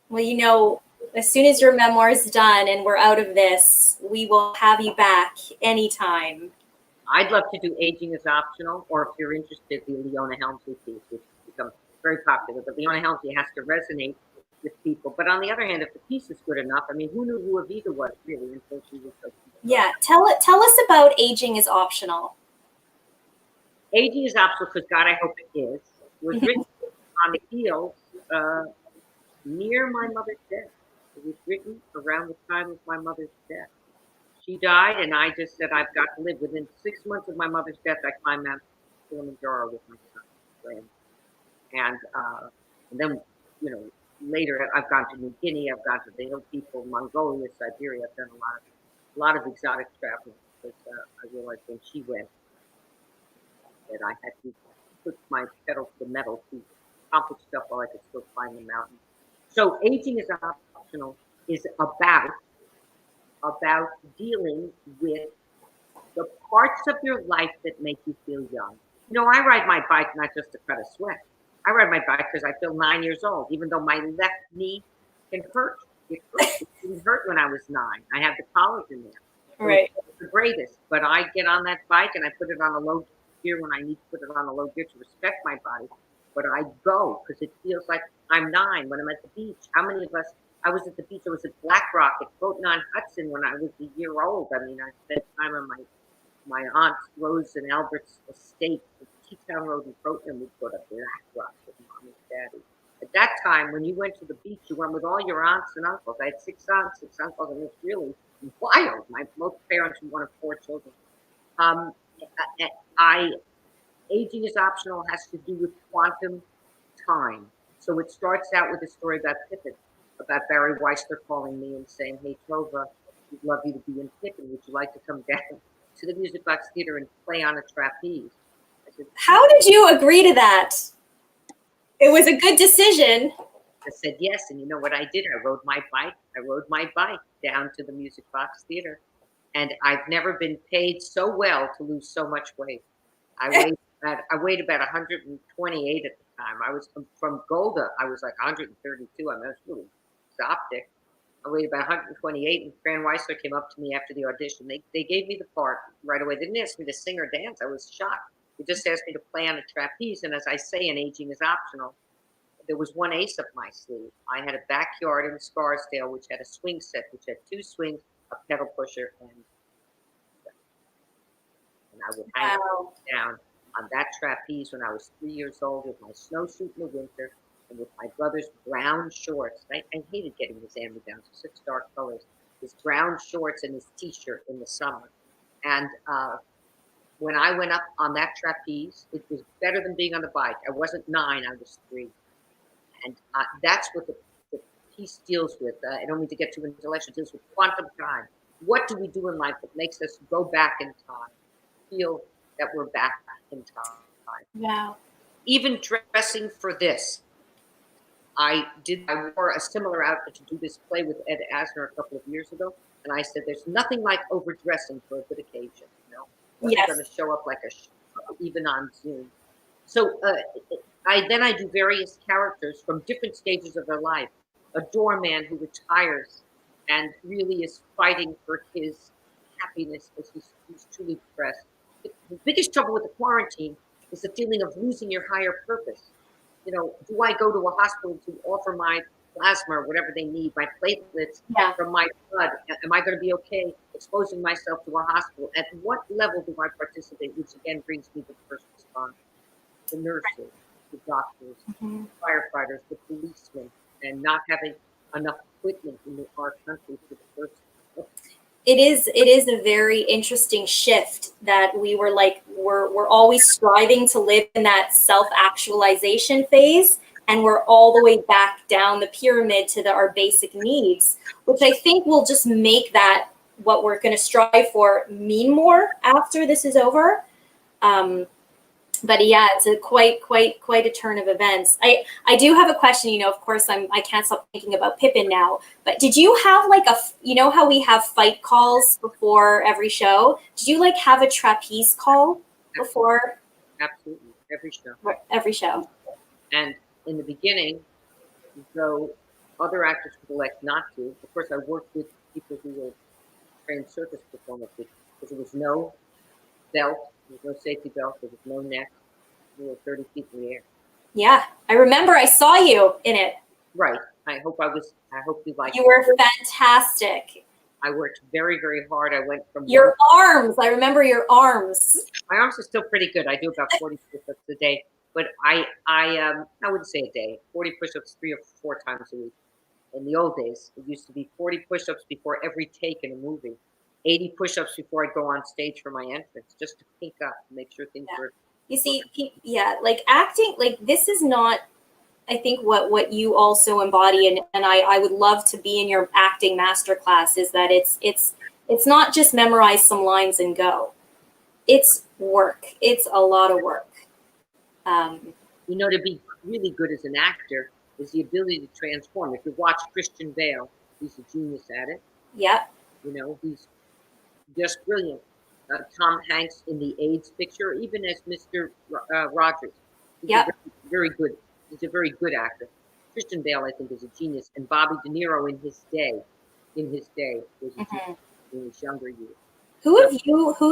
A: Well, as soon as your memoir is done and we're out of this, we will have you back anytime.
C: I'd love to do Aging is Optional, or if you're interested, the Leona Helmsley piece, which has become very popular. But Leona Helmsley has to resonate with people. But on the other hand, if the piece is good enough, I mean, who knew who Evita was really until she was so.
A: Yeah, tell us about Aging is Optional.
C: Aging is Optional because God, I hope it is. It was written on the heels near my mother's death. It was written around the time of my mother's death. She died, and I just said, I've got to live. Within 6 months of my mother's death, I climbed Mount Kilimanjaro with my son. And then, later I've gone to New Guinea, I've gone to the hill people, Mongolia, Siberia. I've done a lot of exotic traveling because I realized when she went that I had to put my pedal to the metal to accomplish stuff while I could still climb the mountain. So Aging is Optional is about dealing with the parts of your life that make you feel young. I ride my bike not just to cut a sweat. I ride my bike because I feel 9 years old, even though my left knee can hurt. It didn't hurt when I was 9. I have the collagen there.
A: Right.
C: It's the greatest. But I get on that bike and I put it on a low gear when I need to put it on a low gear to respect my body. But I go because it feels like I'm 9 when I'm at the beach. How many of us? I was at the beach. I was at Black Rock at floating on Hudson when I was a year old. I mean, I spent time on my aunt Rose and Albert's estate, the T-Town Road in Croton. We'd go to Black Rock with Mom and Daddy. At that time, when you went to the beach, you went with all your aunts and uncles. I had 6 aunts, 6 uncles, and it was really wild. Both parents were one of 4 children. Aging is Optional has to do with quantum time. So it starts out with a story about Pippin, about Barry Weister calling me and saying, "Hey, Tovah, we'd love you to be in Pippin. Would you like to come down to the Music Box Theater and play on a trapeze?" I said,
A: "How did you agree to that?" It was a good decision.
C: I said yes, and you know what I did? I rode my bike. I rode my bike down to the Music Box Theater, and I've never been paid so well to lose so much weight. I weighed about 128 at the time. I was from Golda. I was like 132. I mean, I was really exotic. I weighed about 128, and Fran Weissler came up to me after the audition. They gave me the part right away. They didn't ask me to sing or dance. I was shocked. They just asked me to play on a trapeze, and as I say, an aging is optional. There was one ace up my sleeve. I had a backyard in Scarsdale, which had a swing set, which had 2 swings, a pedal pusher, and I would hang down on that trapeze when I was 3 years old with my snowsuit in the winter and with my brother's brown shorts. I hated getting his hand-me-downs, such dark colors. His brown shorts and his T-shirt in the summer. And when I went up on that trapeze, it was better than being on the bike. I wasn't 9, I was 3. And that's what the piece deals with. I don't mean to get too intellectual. It deals with quantum time. What do we do in life that makes us go back in time, feel that we're back in time?
A: Wow.
C: Even dressing for this, I wore a similar outfit to do this play with Ed Asner a couple of years ago, and I said, "There's nothing like overdressing for a good occasion." You know,
A: Yes.
C: I'm going to show up like a even on Zoom. So I do various characters from different stages of their life. A doorman who retires and really is fighting for his happiness as he's truly depressed. The biggest trouble with the quarantine is the feeling of losing your higher purpose. You know, do I go to a hospital to offer my plasma or whatever they need, my platelets from my blood? Am I going to be okay exposing myself to a hospital? At what level do I participate? Which again brings me to the first responder, the nurses, the doctors, the firefighters, the policemen, and not having enough equipment in our country for the first.
A: It is a very interesting shift that we're always striving to live in that self-actualization phase, and we're all the way back down the pyramid to our basic needs, which I think will just make that what we're going to strive for mean more after this is over. But yeah, it's a quite a turn of events. I do have a question. You know, of course, I can't stop thinking about Pippin now. But did you have like how we have fight calls before every show? Did you like have a trapeze call before?
C: Absolutely, every show.
A: Every show.
C: And in the beginning, though other actors would elect not to. Of course, I worked with people who were trained circus performers because there was no belt. There was no safety belt. There was no neck. We were 30 feet in the air.
A: Yeah, I remember I saw you in it.
C: Right. I hope you liked it.
A: You were fantastic.
C: I worked very, very hard. I went from
A: your arms. I remember your arms.
C: My arms are still pretty good. I do about 40 push-ups a day, but I wouldn't say a day. 40 push-ups 3 or 4 times a week. In the old days, it used to be 40 push-ups before every take in a movie. 80 push-ups before I'd go on stage for my entrance, just to pink up, make sure things were.
A: You see, like acting, like this is not, I think what you also embody, and I would love to be in your acting masterclass, is that it's not just memorize some lines and go. It's work. It's a lot of work.
C: You know, to be really good as an actor is the ability to transform. If you watch Christian Bale, he's a genius at it.
A: Yep.
C: You know, he's just brilliant. Tom Hanks in the AIDS picture, even as Mr. Rogers. He's very good. He's a very good actor. Christian Bale, I think, is a genius, and Bobby De Niro in his day, was a genius in his younger years.
A: Who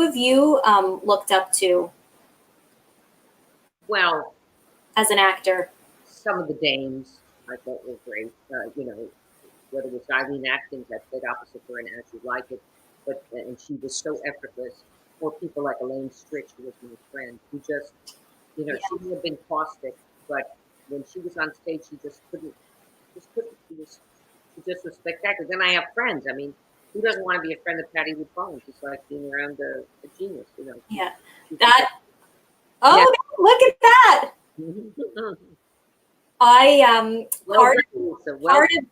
A: have you looked up to?
C: Well,
A: as an actor,
C: some of the dames I thought were great. You know, whether it was Eileen Atkins, I played opposite her in As You Like It, and she was so effortless. Or people like Elaine Stritch, who was my friend, who just, you know, she may have been caustic, but when she was on stage, she just couldn't. She just was spectacular. Then I have friends. I mean, who doesn't want to be a friend of Patty LuPone? It's like being around a genius, you know.
A: Yeah. Look at that. I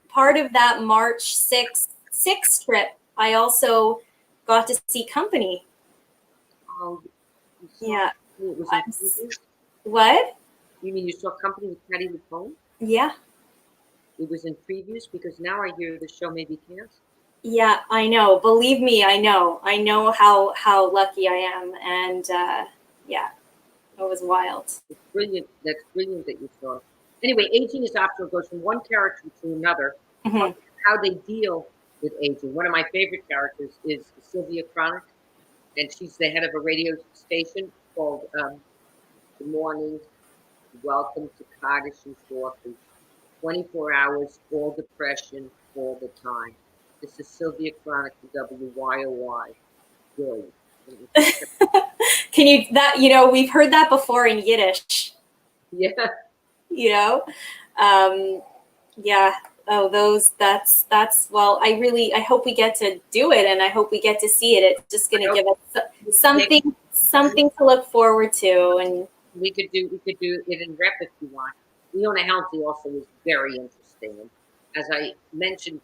A: part of that March 6th trip, I also got to see Company.
C: Oh,
A: yeah.
C: Was
A: what?
C: You mean you saw Company with Patty LuPone?
A: Yeah.
C: it was in previews, because now I hear the show may be canceled.
A: Yeah, I know. Believe me, I know. I know how lucky I am, and yeah, it was wild.
C: It's brilliant. That's brilliant that you saw it. Anyway, aging is optional. Goes from one character to another.
A: Mhm.
C: How they deal with aging. One of my favorite characters is Sylvia Chronic, and she's the head of a radio station called Good Morning, Welcome to Cottage and Coffee. 24 hours, all depression, all the time. This is Sylvia Chronic, WYOY. Joy.
A: Can you that you know we've heard that before in Yiddish.
C: Yeah.
A: Um, yeah. Oh, that's well. I hope we get to do it, and I hope we get to see it. It's just going to give us something to look forward to, and
C: we could do it in rep if you want. Leona Helmsley also is very interesting, and as I mentioned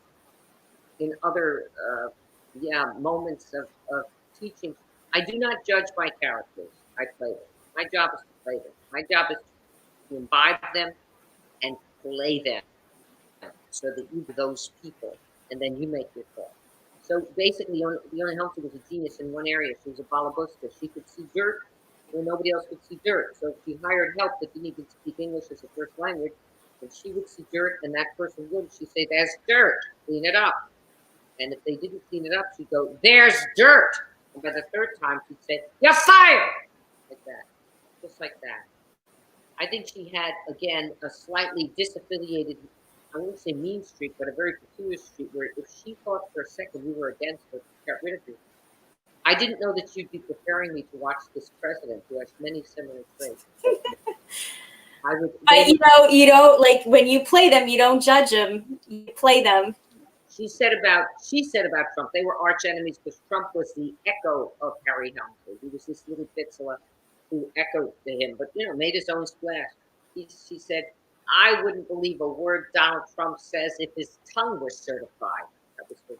C: in other moments of teaching, I do not judge my characters. I play them. My job is to play them. My job is to imbibe them and play them, so that you those people, and then you make your call. So basically, Leona Helmsley was a genius in one area. She was a balabuska. She could see dirt where nobody else could see dirt. So if she hired help that didn't even speak English as a first language, and she would see dirt, and that person would, she'd say, "There's dirt. Clean it up." And if they didn't clean it up, she'd go, "There's dirt." And by the third time, she'd say, "You're fired." Like that, just like that. I think she had, again, a slightly disaffiliated, I wouldn't say mean streak, but a very peculiar streak where if she thought for a second you were against her, she got rid of you. I didn't know that you'd be preparing me to watch this president who has many similar traits.
A: you know, like when you play them, you don't judge them. You play them.
C: She said about Trump, they were arch enemies because Trump was the echo of Harry Helmsley. He was this little pitzela who echoed to him, but made his own splash. She said, "I wouldn't believe a word Donald Trump says if his tongue was certified." That was good.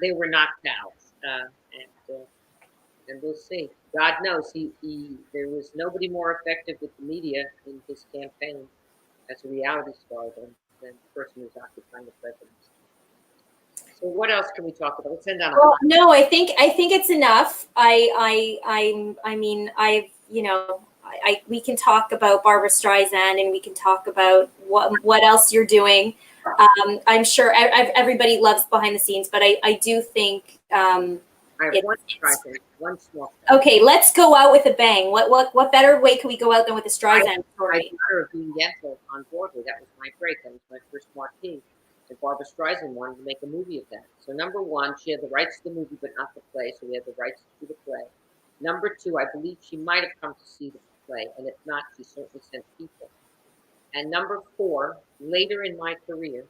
C: They were not pals, and we'll see. God knows there was nobody more effective with the media in his campaign as a reality star than the person who's occupying the presidency. So what else can we talk about? Let's end on.
A: Well, no, I think it's enough. We can talk about Barbara Streisand, and we can talk about what else you're doing. I'm sure everybody loves behind the scenes, but I do think.
C: I have one small.
A: Okay, let's go out with a bang. What better way can we go out than with a Streisand story?
C: I got her being Yentl on Broadway. That was my break. That was my first marquee. And Barbara Streisand wanted to make a movie of that. So number one, she had the rights to the movie, but not the play. So we had the rights to the play. Number two, I believe she might have come to see the play, and if not, she certainly sent people. And number four, later in my career,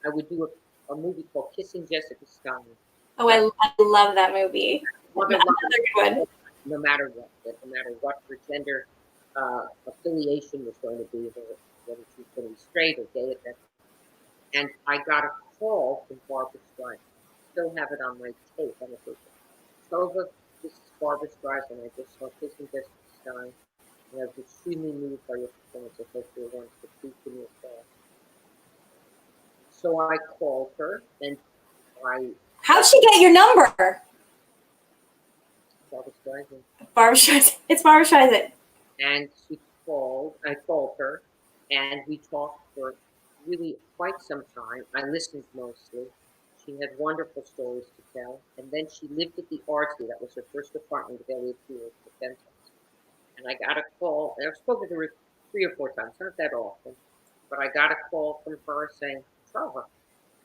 C: I would do a movie called Kissing Jessica Stein.
A: Oh, I love that movie. Another good one.
C: No matter what her gender affiliation was going to be, whether she was going to be straight or gay at that time. And I got a call from Barbara Streisand. I still have it on my tape. I'm a Tovah, this is Barbara Streisand. I just saw Kissing Jessica Stein, and I was extremely moved by your performance. I hope you once to please give me a call. So I called her, and
A: How'd she get your number?
C: Barbara Streisand.
A: Barbara Streisand. It's Barbara Streisand.
C: And I called her, and we talked for really quite some time. I listened mostly. She had wonderful stories to tell. And then she lived at the Artsy. That was her first apartment with Elliott Field, the penthouse. And I got a call, and I've spoken to her 3 or 4 times, not that often. But I got a call from her saying, "Tovah,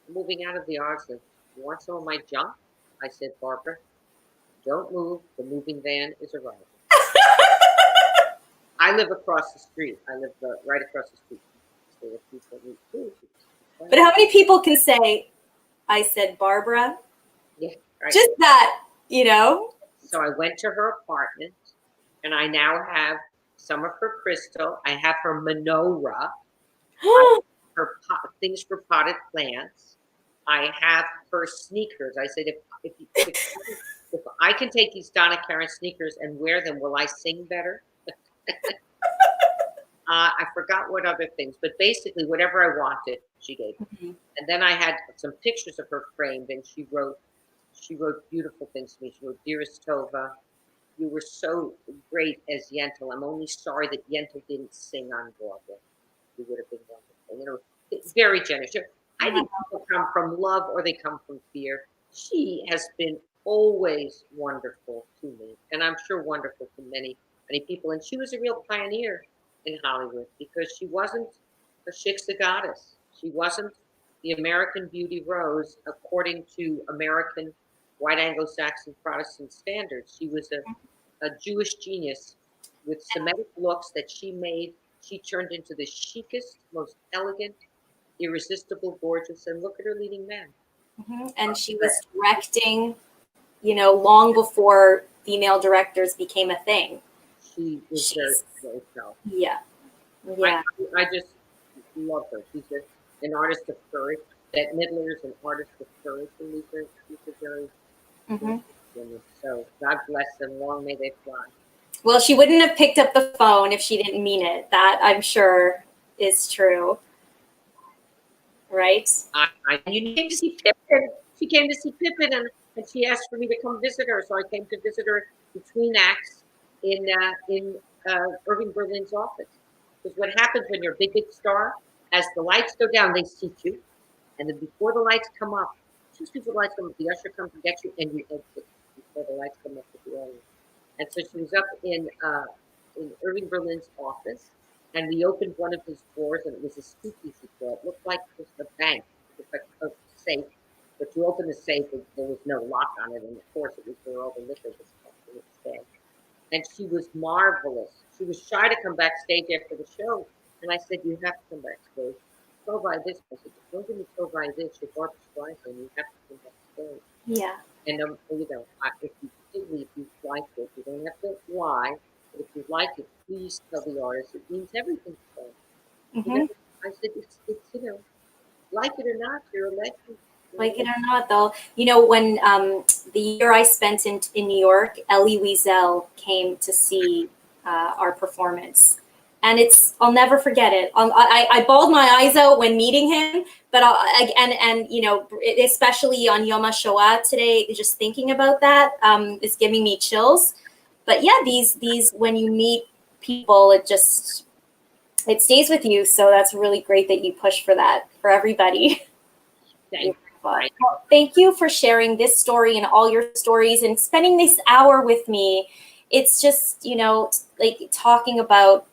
C: I'm moving out of the Artsy. You want some of my junk?" I said, "Barbara, don't move. The moving van is arriving." I live across the street. I live right across the street.
A: But how many people can say, "I said, Barbara"?
C: Yeah, right.
A: Just that,
C: So I went to her apartment, and I now have some of her crystal. I have her menorah, her things for potted plants. I have her sneakers. I said, if I can take these Donna Karan sneakers and wear them, will I sing better? I forgot what other things, but basically whatever I wanted, she gave me.
A: Mhm.
C: And then I had some pictures of her framed, and she wrote beautiful things to me. She wrote, "Dearest Tova, you were so great as Yentl. I'm only sorry that Yentl didn't sing on Broadway. You would have been wonderful." You know, it's very generous. I think people come from love or they come from fear. She has been always wonderful to me, and I'm sure wonderful to many, many people. And she was a real pioneer in Hollywood because she wasn't a shiksa goddess. She wasn't the American beauty rose according to American white Anglo-Saxon Protestant standards. She was a Jewish genius with Semitic looks that she made. She turned into the chicest, most elegant, irresistible, gorgeous, and look at her leading men.
A: Mhm. And she was directing, long before female directors became a thing.
C: She was very, very talented.
A: Yeah. Yeah.
C: I just love her. She's an artist of courage. That Midler is an artist of courage, and these are very
A: Mhm.
C: women. So God bless them. Long may they fly.
A: Well, she wouldn't have picked up the phone if she didn't mean it. That, I'm sure, is true. Right?
C: You came to see Pippin. She came to see Pippin, and she asked for me to come visit her. So I came to visit her between acts in Irving Berlin's office. Because what happens when you're a big, big star, as the lights go down, they seat you. And then before the lights come up, just before the lights come up, the usher comes and gets you, and you exit before the lights come up with the audience. And so she was up in Irving Berlin's office, and we opened one of his drawers, and it was a speakeasy drawer. It looked like just a bank, it looked like a safe. But you open the safe, and there was no lock on it, and of course it was where all the liquor was kept in its bag. And she was marvelous. She was shy to come backstage after the show, and I said, "You have to come backstage. Go buy this." I said, "Don't give me go buy this. You're Barbara Streisand. You have to come backstage."
A: Yeah.
C: And if you like it, you don't have to lie. But if you like it, please tell the artist. It means everything to them.
A: Mhm.
C: I said, it's like it or not, you're a legend.
A: Like it or not, though, when the year I spent in New York, Elie Wiesel came to see our performance. And I'll never forget it. I bawled my eyes out when meeting him, but especially on Yom Hashoah today, just thinking about that is giving me chills. But yeah, these when you meet people, it stays with you. So that's really great that you push for that for everybody.
C: Thank
A: Well, thank you for sharing this story and all your stories and spending this hour with me. It's just, like talking about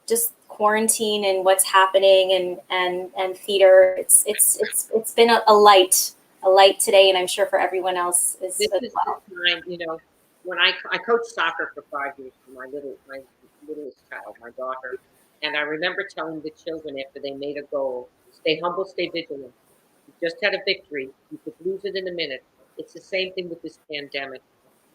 A: just quarantine and what's happening and theater. It's been a light today, and I'm sure for everyone else as
C: This
A: well.
C: is the time, when I coached soccer for 5 years for my littlest child, my daughter, and I remember telling the children after they made a goal, stay humble, stay vigilant. You just had a victory. You could lose it in a minute. It's the same thing with this pandemic.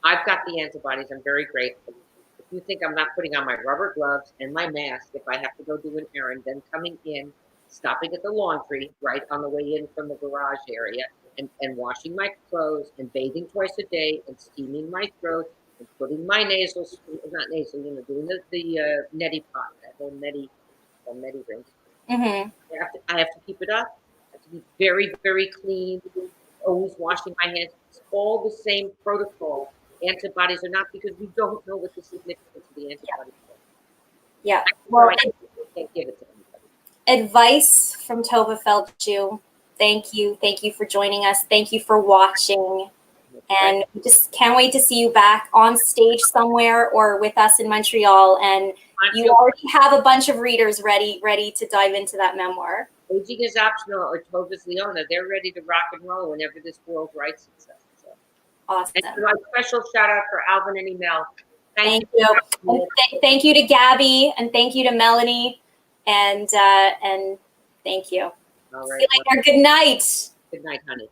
C: I've got the antibodies. I'm very grateful. If you think I'm not putting on my rubber gloves and my mask if I have to go do an errand, then coming in, stopping at the laundry right on the way in from the garage area, and washing my clothes and bathing twice a day and steaming my throat and putting my not nasal, doing the neti pot, that whole neti rinse.
A: Mm-hmm.
C: I have to keep it up. I have to be very, very clean, always washing my hands. It's all the same protocol. Antibodies are not, because we don't know what the significance of the antibodies are.
A: Yeah.
C: Well,
A: Well,
C: I can't give it to anybody.
A: advice from Tovah Feldshuh. Thank you. Thank you for joining us. Thank you for watching. And we just can't wait to see you back on stage somewhere or with us in Montreal. And you already have a bunch of readers ready to dive into that memoir.
C: Aging is optional, or Tovah's Leona. They're ready to rock and roll whenever this world rights itself. So.
A: Awesome.
C: And a special shout out for Alvin and Emil.
A: Thank you. And thank you to Gabby, and thank you to Melanie, and thank you.
C: All right.
A: See you later. Good night.
C: Good night, honey.